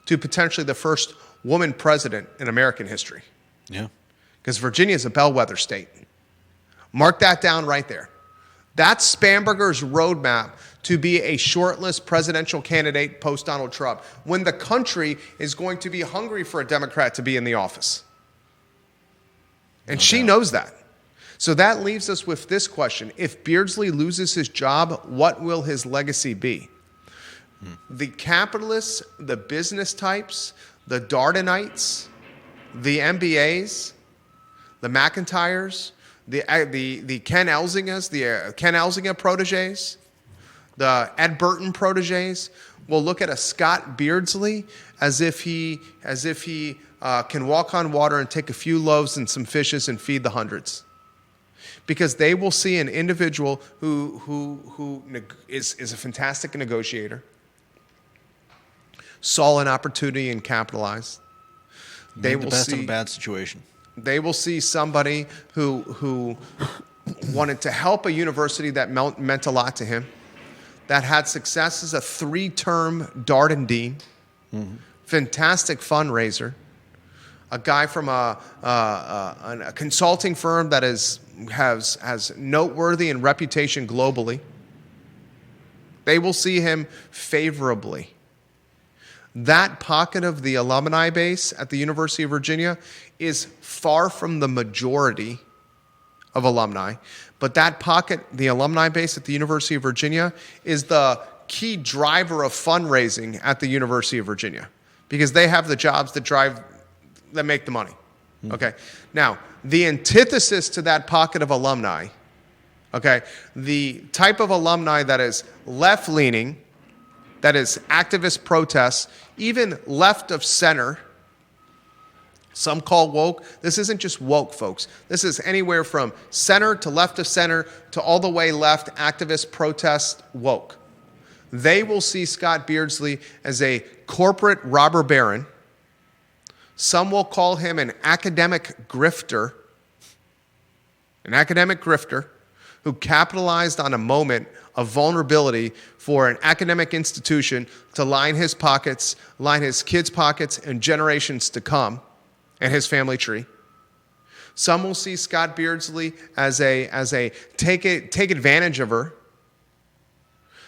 to potentially the first woman president in American history. Yeah. Because Virginia is a bellwether state. Mark that down right there. That's Spanberger's roadmap to be a shortlist presidential candidate post-Donald Trump, when the country is going to be hungry for a Democrat to be in the office. And she knows that. So that leaves us with this question. If Beardsley loses his job, what will his legacy be? The capitalists, the business types, the Dardenites, the MBAs, the McIntyres, the Ken Elzingas, the Ken Elzinga proteges, the Ed Burton proteges will look at a Scott Beardsley as if he can walk on water and take a few loaves and some fishes and feed the hundreds. Because they will see an individual who is a fantastic negotiator, saw an opportunity and capitalized. They will see the best of a bad situation. They will see somebody who wanted to help a university that meant a lot to him, that had success as a 3-term Darden dean, fantastic fundraiser, a guy from a consulting firm that has noteworthy and reputation globally. They will see him favorably. That pocket of the alumni base at the University of Virginia is far from the majority of alumni, but that pocket, the alumni base at the University of Virginia, is the key driver of fundraising at the University of Virginia, because they have the jobs that make the money. Okay. Now, the antithesis to that pocket of alumni Okay? The type of alumni that is left-leaning, that is activist protests, even left of center, some call woke. This isn't just woke, folks. This is anywhere from center to left of center to all the way left, activist protest woke. They will see Scott Beardsley as a corporate robber baron. Some will call him an academic grifter who capitalized on a moment of vulnerability for an academic institution to line his pockets, line his kids' pockets, and generations to come, and his family tree. Some will see Scott Beardsley as a take advantage of her.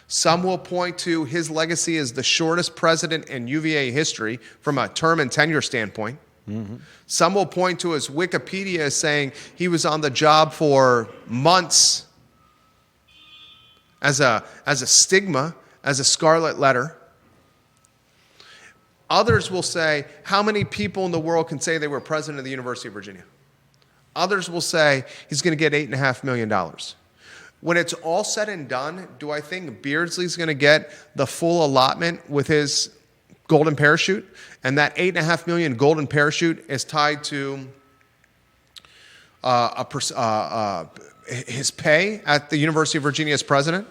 Some will point to his legacy as the shortest president in UVA history from a term and tenure standpoint. Mm-hmm. Some will point to his Wikipedia as saying he was on the job for months as a stigma, as a scarlet letter. Others will say, how many people in the world can say they were president of the University of Virginia? Others will say he's going to get $8.5 million. When it's all said and done, do I think Beardsley's going to get the full allotment with his golden parachute? And that $8.5 million golden parachute is tied to his pay at the University of Virginia as president.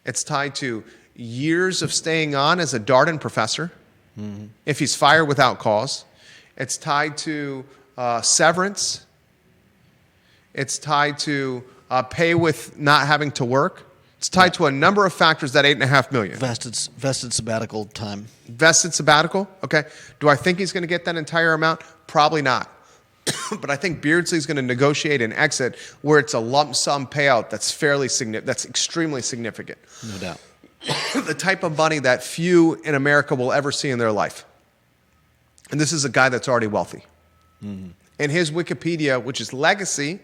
It's tied to years of staying on as a Darden professor. Mm-hmm. If he's fired without cause. It's tied to severance. It's tied to pay with not having to work. It's tied to a number of factors, that $8.5 million. Vested sabbatical time. Vested sabbatical? Okay. Do I think he's going to get that entire amount? Probably not. But I think Beardsley's going to negotiate an exit where it's a lump sum payout that's that's extremely significant. No doubt. The type of money that few in America will ever see in their life. And this is a guy that's already wealthy. Mm-hmm. In his Wikipedia, which is legacy,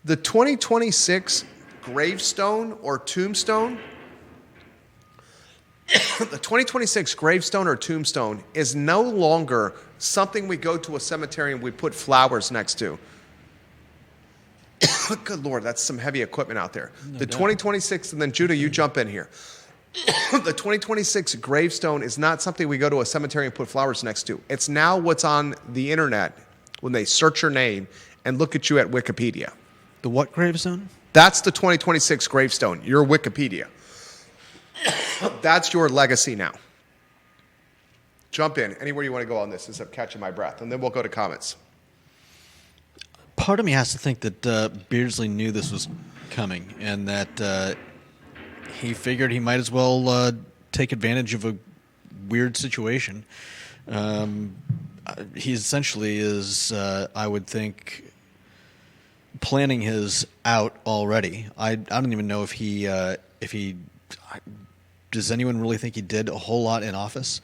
the 2026 gravestone or tombstone, the 2026 gravestone or tombstone is no longer something we go to a cemetery and we put flowers next to. Good Lord, that's some heavy equipment out there. No doubt. 2026, and then Judah, you jump in here. The 2026 gravestone is not something we go to a cemetery and put flowers next to. It's now what's on the internet when they search your name and look at you at Wikipedia. The what gravestone? That's the 2026 gravestone, your Wikipedia. That's your legacy now. Jump in, anywhere you want to go on this, as I'm catching my breath, and then we'll go to comments. Part of me has to think that Beardsley knew this was coming and that he figured he might as well take advantage of a weird situation. He essentially is, I would think, planning his out already. I don't even know if he does anyone really think he did a whole lot in office?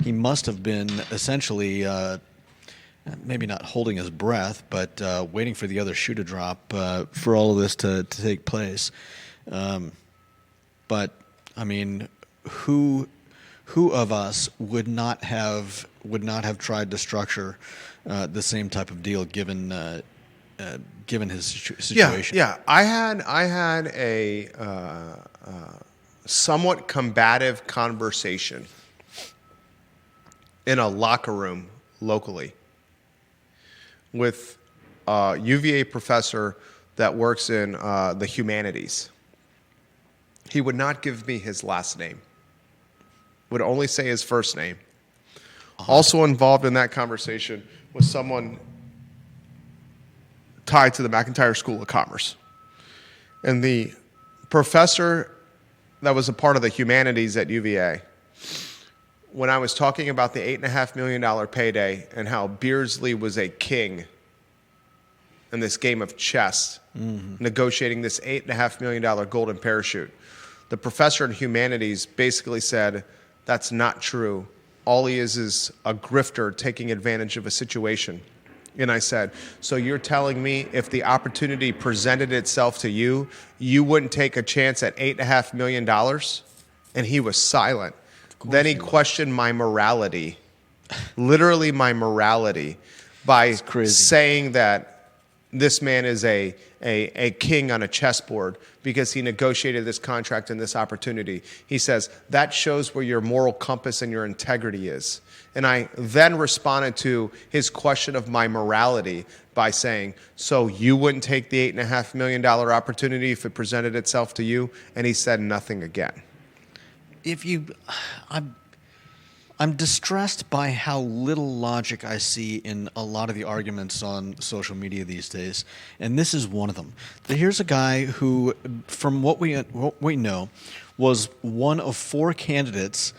He must have been essentially maybe not holding his breath, but waiting for the other shoe to drop for all of this to take place. But I mean, who of us would not have tried to structure the same type of deal given his situation? Yeah. I had a somewhat combative conversation in a locker room locally with a UVA professor that works in the humanities. He would not give me his last name, would only say his first name. Also involved in that conversation was someone tied to the McIntyre School of Commerce. And the professor that was a part of the humanities at UVA, when I was talking about the $8.5 million payday and how Beardsley was a king in this game of chess, negotiating this $8.5 million golden parachute, the professor in humanities basically said, that's not true. All he is a grifter taking advantage of a situation. And I said, so you're telling me if the opportunity presented itself to you, you wouldn't take a chance at $8.5 million? And he was silent. Then he questioned my morality, literally my morality, by saying that this man is a king on a chessboard because he negotiated this contract and this opportunity. He says, that shows where your moral compass and your integrity is. And I then responded to his question of my morality by saying, so you wouldn't take the $8.5 million opportunity if it presented itself to you? And he said nothing again. I'm distressed by how little logic I see in a lot of the arguments on social media these days, and this is one of them. Here's a guy who, from what we know, was one of 4 candidates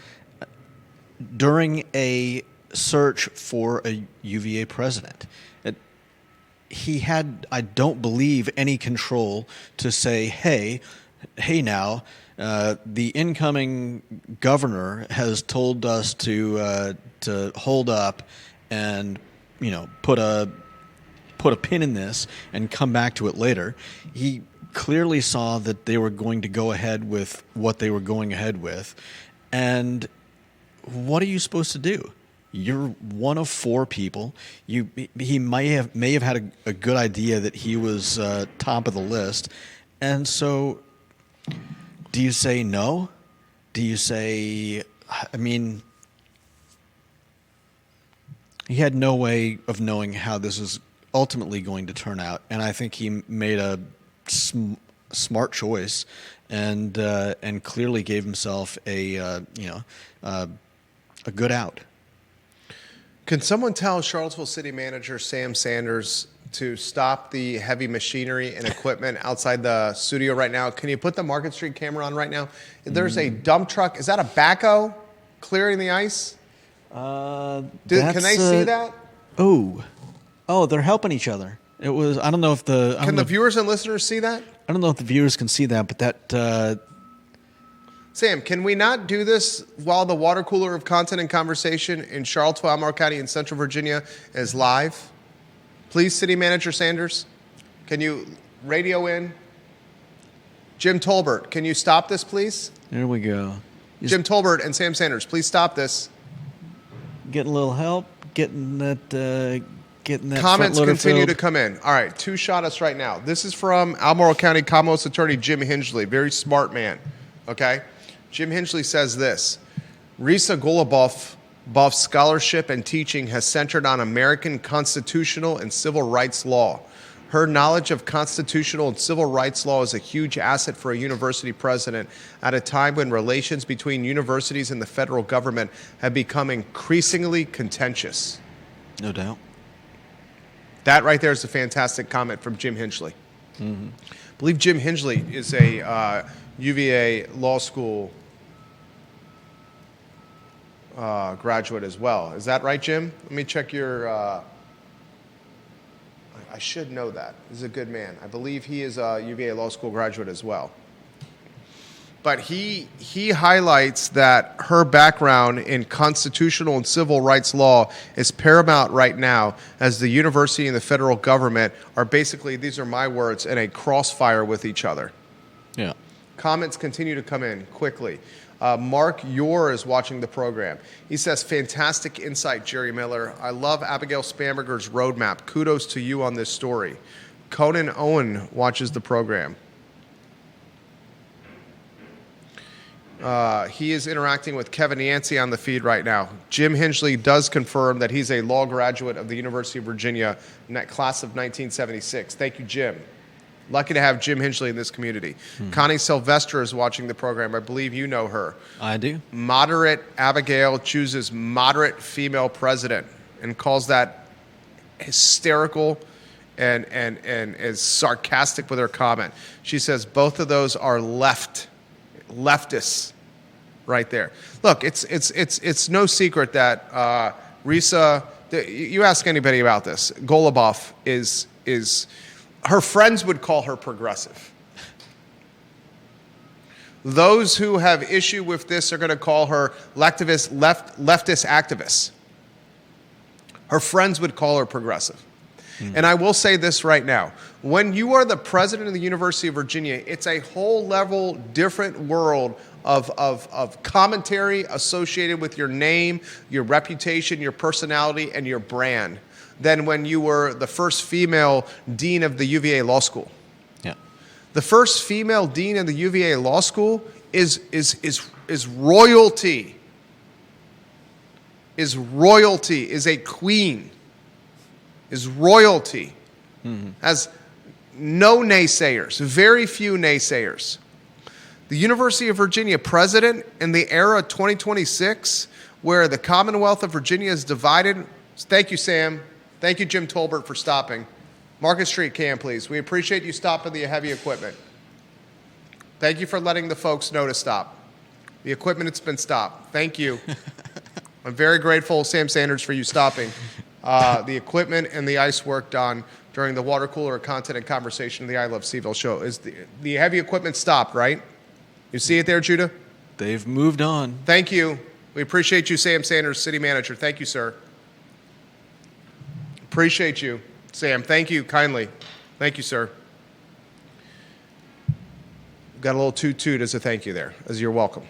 during a search for a UVA president. He had, I don't believe, any control to say, hey now, the incoming governor has told us to hold up and, put a pin in this and come back to it later. He clearly saw that they were going to go ahead with what they were going ahead with. And what are you supposed to do? You're one of 4 people. He may have had a good idea that he was top of the list, and so do you say no? Do you say? I mean, he had no way of knowing how this was ultimately going to turn out, and I think he made a smart choice, and clearly gave himself a good out. Can someone tell Charlottesville City Manager Sam Sanders to stop the heavy machinery and equipment outside the studio right now? Can you put the Market Street camera on right now? There's a dump truck. Is that a backhoe clearing the ice? Can they see that? Oh, they're helping each other. It was. I don't know if the. Can the viewers and listeners see that? I don't know if the viewers can see that, but that. Sam, can we not do this while the water cooler of content and conversation in Charlottesville, Albemarle County, and Central Virginia is live? Please, City Manager Sanders, can you radio in? Jim Tolbert, can you stop this, please? There we go. Jim Tolbert and Sam Sanders, please stop this. Getting a little help, getting that Comments continue filled. to come in. All right, 2 shot us right now. This is from Albemarle County Commonwealth's Attorney Jim Hingley, very smart man, okay? Jim Hingley says this: Risa Golubuff's scholarship and teaching has centered on American constitutional and civil rights law. Her knowledge of constitutional and civil rights law is a huge asset for a university president at a time when relations between universities and the federal government have become increasingly contentious. No doubt. That right there is a fantastic comment from Jim Hingley. Mm-hmm. I believe Jim Hingley is a UVA Law School graduate as well. Is that right, Jim? Let me check your... I should know that. He's a good man. I believe he is a UVA Law School graduate as well. But he highlights that her background in constitutional and civil rights law is paramount right now, as the university and the federal government are basically, these are my words, in a crossfire with each other. Yeah. Comments continue to come in quickly. Mark Yor is watching the program. He says, fantastic insight, Jerry Miller. I love Abigail Spamberger's roadmap. Kudos to you on this story. Conan Owen watches the program. He is interacting with Kevin Yancey on the feed right now. Jim Hingley does confirm that he's a law graduate of the University of Virginia, class of 1976. Thank you, Jim. Lucky to have Jim Hingley in this community. Mm-hmm. Connie Sylvester is watching the program. I believe you know her. I do. Moderate Abigail chooses moderate female president and calls that hysterical and is sarcastic with her comment. She says both of those are leftists right there. Look, it's no secret that Risa, you ask anybody about this, Goluboff is her friends would call her progressive. Those who have issue with this are going to call her leftist activist. Her friends would call her progressive. And I will say this right now. When you are the president of the University of Virginia, it's a whole level different world of commentary associated with your name, your reputation, your personality, and your brand. than when you were the first female dean of the UVA Law School. Yeah. The first female dean of the UVA Law School is royalty. Is royalty, is a queen, is royalty. Has no naysayers, very few naysayers. The University of Virginia president in the era 2026, where the Commonwealth of Virginia is divided. Thank you, Sam. Thank you, Jim Tolbert, for stopping. Market Street, Cam, please. We appreciate you stopping the heavy equipment. Thank you for letting the folks know to stop. The equipment has been stopped. Thank you. I'm very grateful, Sam Sanders, for you stopping the equipment and the ice work done during the water cooler content and conversation of the I Love CVille show. Is the heavy equipment stopped, right? You see it there, Judah? They've moved on. Thank you. We appreciate you, Sam Sanders, city manager. Thank you, sir. Appreciate you, Sam. Thank you kindly. Thank you, sir. Got a little toot-toot as a thank you there, as you're welcome.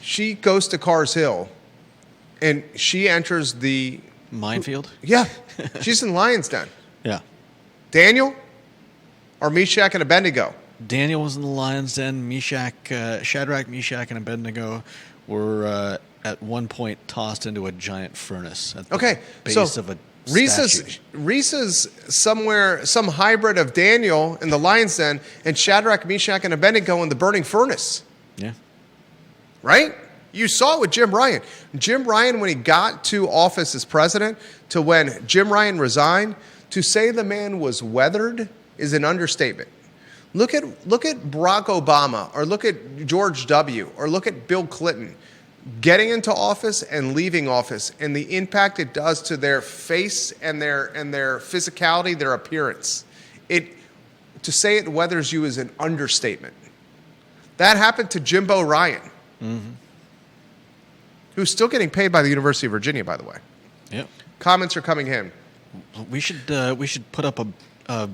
She goes to Cars Hill, and she enters the... Minefield? Yeah. She's in Lion's Den. Yeah. Daniel or Meshach and Abednego? Daniel was in the Lion's Den. Shadrach, Meshach, and Abednego were at one point tossed into a giant furnace at the base of a statue. Risa's somewhere, some hybrid of Daniel in the Lion's Den and Shadrach, Meshach, and Abednego in the burning furnace. Yeah. Right? You saw it with Jim Ryan. Jim Ryan, when he got to office as president, to when Jim Ryan resigned, to say the man was weathered is an understatement. Look at Barack Obama, or look at George W., or look at Bill Clinton getting into office and leaving office, and the impact it does to their face and their physicality, their appearance. To say it weathers you is an understatement. That happened to Jimbo Ryan. Mm-hmm. Who's still getting paid by the University of Virginia, by the way. Yep. Comments are coming in. We should put up a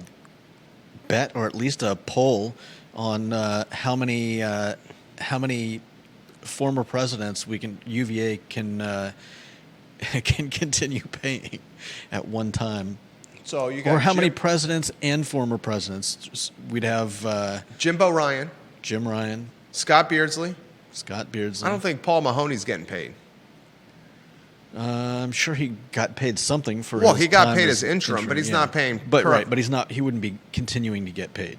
bet, or at least a poll, on how many former presidents UVA can continue paying at one time. So you got or how many presidents and former presidents? We'd have Jimbo Ryan, Jim Ryan, Scott Beardsley. I don't think Paul Mahoney's getting paid. I'm sure he got paid something for. Well, he got paid as interim, but he's not paying. But right, but he's not. He wouldn't be continuing to get paid.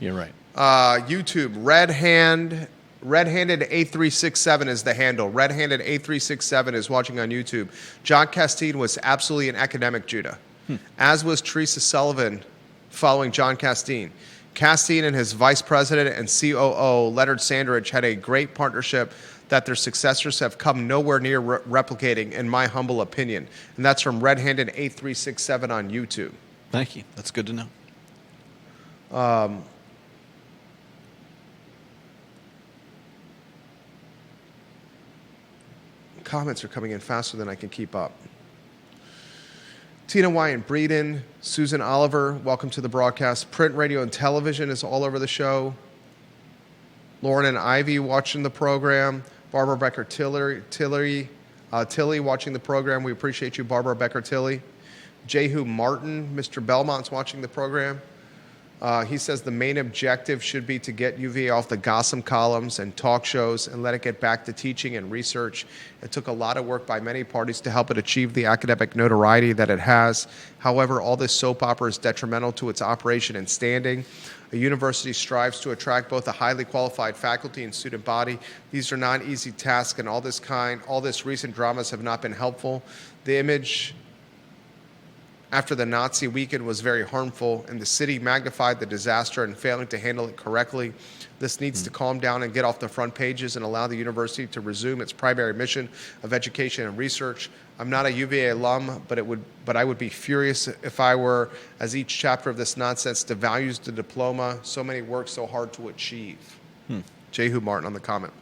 You're right. YouTube Red-handed A367 is the handle. Red-handed A367 is watching on YouTube. John Castine was absolutely an academic, Judah, as was Teresa Sullivan, following John Castine. Castine and his vice president and COO, Leonard Sandridge, had a great partnership that their successors have come nowhere near replicating, in my humble opinion. And that's from Red-handed A367 on YouTube. Thank you. That's good to know. Comments are coming in faster than I can keep up. Tina Wyan Breeden, Susan Oliver, welcome to the broadcast. Print, radio, and television is all over the show. Lauren and Ivy watching the program. Barbara Becker-Tilley watching the program. We appreciate you, Barbara Becker-Tilley. Jehu Martin, Mr. Belmont's watching the program. He says the main objective should be to get UVA off the gossip columns and talk shows and let it get back to teaching and research. It took a lot of work by many parties to help it achieve the academic notoriety that it has. However, all this soap opera is detrimental to its operation and standing. A university strives to attract both a highly qualified faculty and student body. These are not easy tasks, and all this recent dramas have not been helpful. The image after the Nazi weekend was very harmful, and the city magnified the disaster in failing to handle it correctly. This needs to calm down and get off the front pages and allow the university to resume its primary mission of education and research. I'm not a UVA alum, but I would be furious if I were, as each chapter of this nonsense devalues the diploma so many work so hard to achieve. Jehu Martin on the comment.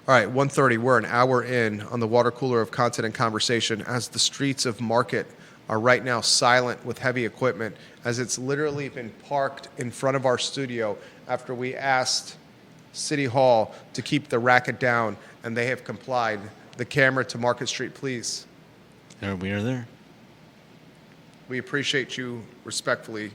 All right, 1:30, we're an hour in on the water cooler of content and conversation as the streets of Market are right now silent with heavy equipment, as it's literally been parked in front of our studio after we asked City Hall to keep the racket down, and they have complied. The camera to Market Street, please. There we are there. We appreciate you respectfully,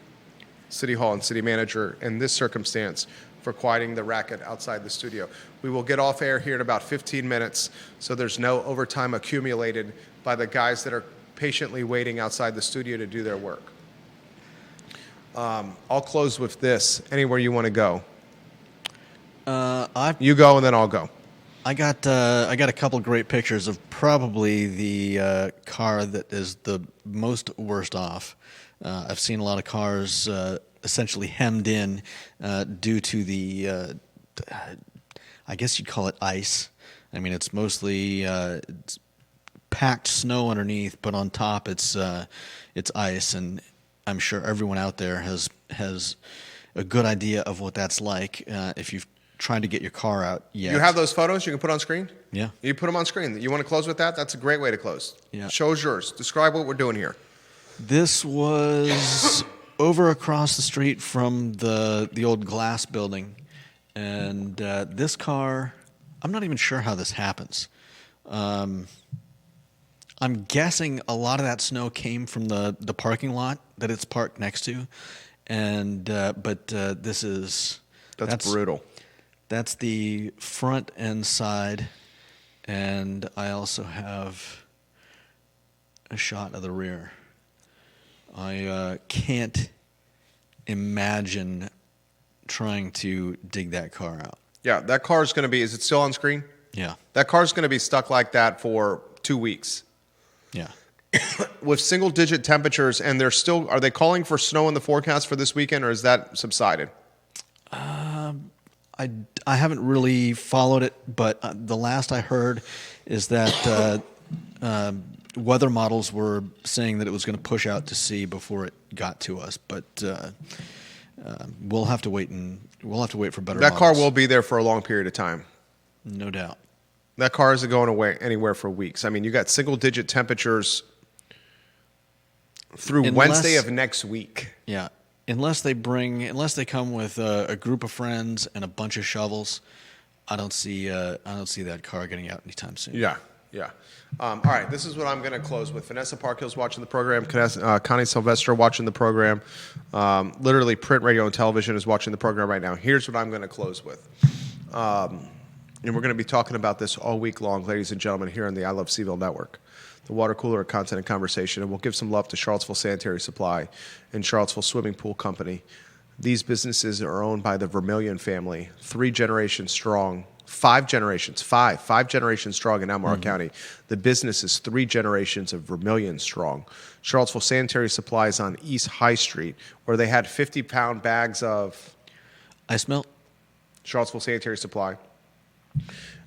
City Hall and City Manager, in this circumstance for quieting the racket outside the studio. We will get off air here in about 15 minutes, so there's no overtime accumulated by the guys that are patiently waiting outside the studio to do their work. I'll close with this. Anywhere you want to go. You go, and then I'll go. I got a couple great pictures of probably the car that is the most worst off. I've seen a lot of cars essentially hemmed in due to the, I guess you'd call it ice. I mean, it's mostly it's packed snow underneath, but on top it's ice, and I'm sure everyone out there has a good idea of what that's like if you've tried to get your car out yet. You have those photos you can put on screen? Yeah. You put them on screen. You want to close with that? That's a great way to close. Yeah. Show us yours. Describe what we're doing here. This was over across the street from the old glass building, and this car, I'm not even sure how this happens. I'm guessing a lot of that snow came from the parking lot that it's parked next to, and but this is that's brutal. That's the front and side, and I also have a shot of the rear. I can't imagine trying to dig that car out. Yeah, that car is going to be, is it still on screen? Yeah. That car is going to be stuck like that for 2 weeks. Yeah. With single-digit temperatures, and are they calling for snow in the forecast for this weekend, or is that subsided? I haven't really followed it, but the last I heard is that weather models were saying that it was going to push out to sea before it got to us. But we'll have to wait for better. That models. car will be there for a long period of time. No doubt. That car isn't going away anywhere for weeks. I mean, you got single-digit temperatures through Wednesday of next week. Yeah. Unless they come with a group of friends and a bunch of shovels, I don't see that car getting out anytime soon. Yeah. All right, this is what I'm going to close with. Vanessa Parkhill's watching the program. Connie Sylvester watching the program. Literally, print, radio, and television is watching the program right now. Here's what I'm going to close with. And we're going to be talking about this all week long, ladies and gentlemen, here on the I Love CVille Network. The water cooler of content and conversation, and we'll give some love to Charlottesville Sanitary Supply and Charlottesville Swimming Pool Company. These businesses are owned by the Vermillion family, 3 generations strong, 5 generations strong in Albemarle County. The business is 3 generations of Vermillion strong. Charlottesville Sanitary Supply is on East High Street, where they had 50-pound bags of ice melt. Charlottesville Sanitary Supply.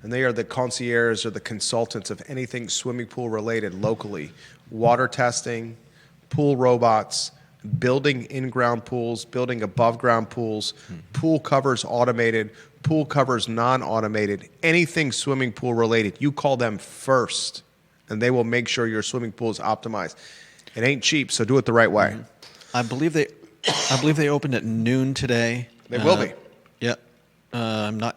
And they are the concierge or the consultants of anything swimming pool related locally. Water testing, pool robots, building in-ground pools, building above-ground pools, pool covers automated, pool covers non-automated, anything swimming pool related. You call them first, and they will make sure your swimming pool is optimized. It ain't cheap, so do it the right way. I believe they opened at noon today. They will be. Yeah.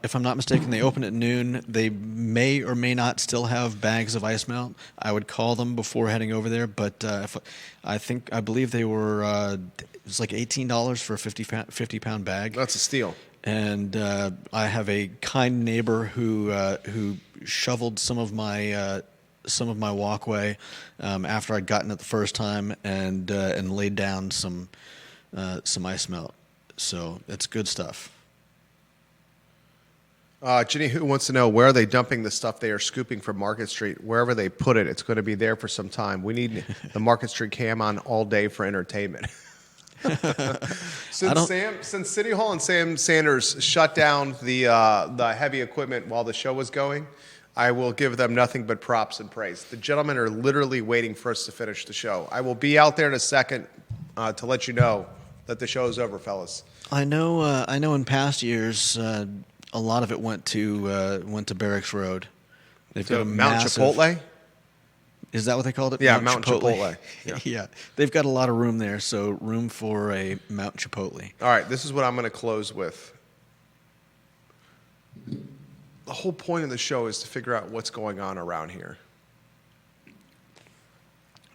If I'm not mistaken, they open at noon. They may or may not still have bags of ice melt. I would call them before heading over there, but I believe they were it was like $18 for a 50-pound bag. That's a steal. And I have a kind neighbor who shoveled some of my walkway after I'd gotten it the first time and laid down some ice melt. So it's good stuff. Ginny, who wants to know where are they dumping the stuff they are scooping from Market Street? Wherever they put it, it's going to be there for some time. We need the Market Street cam on all day for entertainment. Since City Hall and Sam Sanders shut down the heavy equipment while the show was going, I will give them nothing but props and praise. The gentlemen are literally waiting for us to finish the show. I will be out there in a second to let you know that the show is over, fellas. I know in past years, a lot of it went to Barracks Road. They've got a Mount massive, Chipotle? Is that what they called it? Yeah, Mount Chipotle. Yeah. They've got a lot of room there, so room for a Mount Chipotle. All right, this is what I'm going to close with. the whole point of the show is to figure out what's going on around here.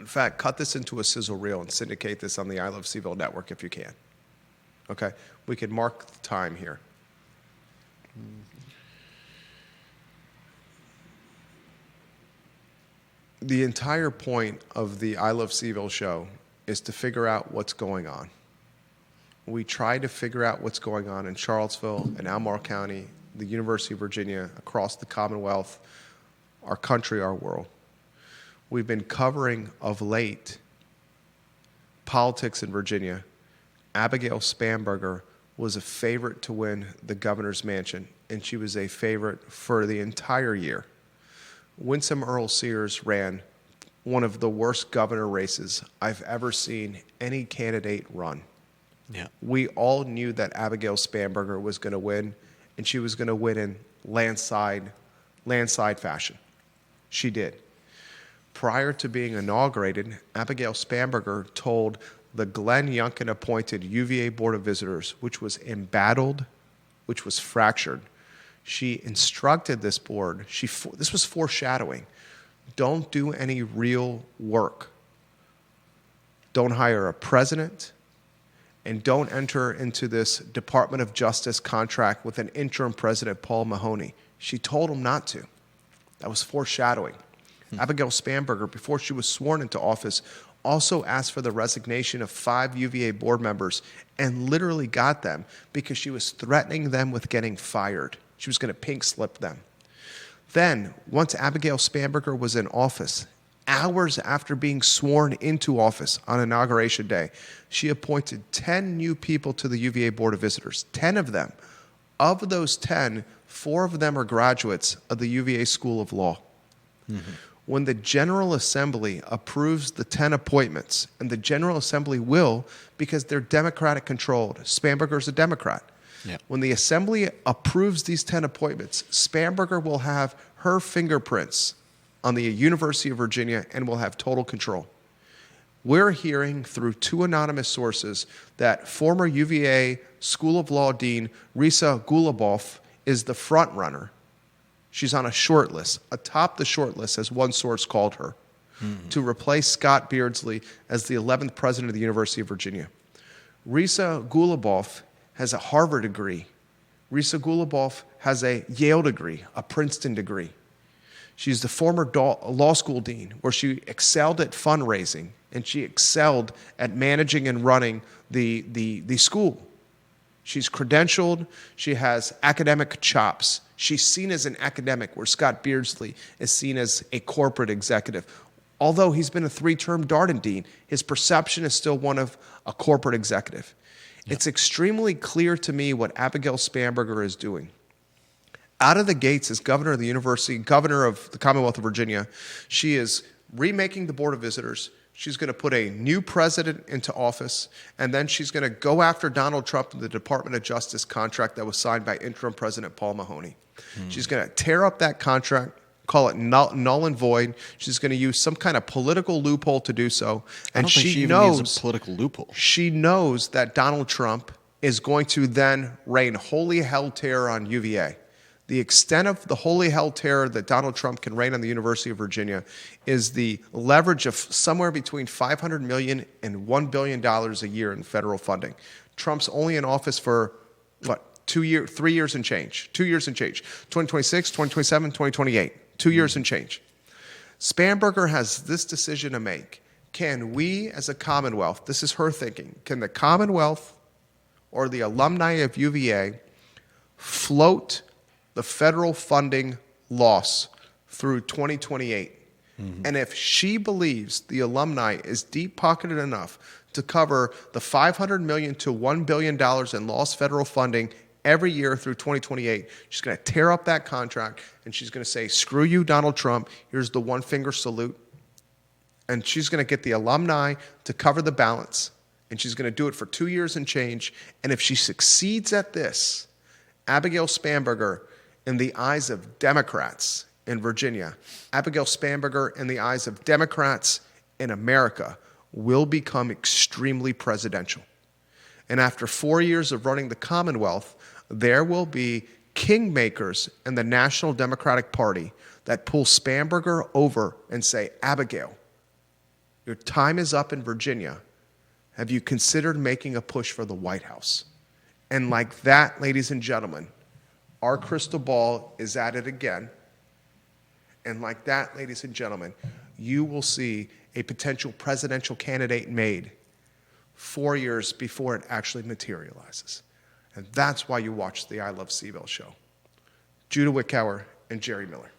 In fact, cut this into a sizzle reel and syndicate this on the I Love CVille Network if you can. Okay? We can mark the time here. The entire point of the I Love CVille show is to figure out what's going on. We try to figure out what's going on in Charlottesville and Albemarle County, the University of Virginia, across the Commonwealth, our country, our world. We've been covering of late politics in Virginia. Abigail Spanberger was a favorite to win the governor's mansion, and she was a favorite for the entire year. Winsome Earl Sears ran one of the worst governor races I've ever seen any candidate run. Yeah. We all knew that Abigail Spanberger was going to win, and she was going to win in landslide fashion. She did. Prior to being inaugurated, Abigail Spanberger told the Glenn Youngkin-appointed UVA Board of Visitors, which was embattled, which was fractured. She instructed this board, this was foreshadowing, don't do any real work. Don't hire a president, and don't enter into this Department of Justice contract with an interim president, Paul Mahoney. She told him not to. That was foreshadowing. Abigail Spanberger, before she was sworn into office, also asked for the resignation of 5 UVA board members and literally got them because she was threatening them with getting fired. She was going to pink slip them. Then, once Abigail Spanberger was in office, hours after being sworn into office on Inauguration Day, she appointed 10 new people to the UVA Board of Visitors, 10 of them. Of those 10, 4 of them are graduates of the UVA School of Law. Mm-hmm. When the General Assembly approves the 10 appointments, and the General Assembly will because they're Democratic controlled. Spanberger's a Democrat. Yeah. When the Assembly approves these 10 appointments, Spanberger will have her fingerprints on the University of Virginia and will have total control. We're hearing through 2 anonymous sources that former UVA School of Law Dean Risa Golubuff is the front runner. She's on a shortlist, atop the shortlist, as one source called her, to replace Scott Beardsley as the 11th president of the University of Virginia. Risa Goluboff has a Harvard degree. Risa Goluboff has a Yale degree, a Princeton degree. She's the former law school dean, where she excelled at fundraising, and she excelled at managing and running the school. She's credentialed. She has academic chops. She's seen as an academic, where Scott Beardsley is seen as a corporate executive. Although he's been a 3-term Darden dean, his perception is still one of a corporate executive. Yep. It's extremely clear to me what Abigail Spanberger is doing. Out of the gates as governor of the university, governor of the Commonwealth of Virginia, she is remaking the Board of Visitors. She's going to put a new president into office, and then she's going to go after Donald Trump in the Department of Justice contract that was signed by interim President Paul Mahoney. She's going to tear up that contract, call it null and void. She's going to use some kind of political loophole to do so. And she knows a political loophole. She knows that Donald Trump is going to then rain holy hell terror on UVA. The extent of the holy hell terror that Donald Trump can rain on the University of Virginia is the leverage of somewhere between $500 million and $1 billion a year in federal funding. Trump's only in office for, 3 years and change. 2 years and change. 2026, 2027, 2028. 2 years and change. Spanberger has this decision to make. Can we as a Commonwealth, this is her thinking, can the Commonwealth or the alumni of UVA float the federal funding loss through 2028? And if she believes the alumni is deep-pocketed enough to cover the $500 million to $1 billion in lost federal funding every year through 2028, she's going to tear up that contract, and she's going to say, screw you, Donald Trump, here's the one-finger salute. And she's going to get the alumni to cover the balance, and she's going to do it for 2 years and change. And if she succeeds at this, Abigail Spanberger, in the eyes of Democrats in Virginia, Abigail Spanberger, in the eyes of Democrats in America, will become extremely presidential. And after 4 years of running the Commonwealth, there will be kingmakers in the National Democratic Party that pull Spamberger over and say, Abigail, your time is up in Virginia. Have you considered making a push for the White House? And like that, ladies and gentlemen, our crystal ball is at it again. And like that, ladies and gentlemen, you will see a potential presidential candidate made 4 years before it actually materializes. And that's why you watch the I Love CVille show. Judah Wickower and Jerry Miller.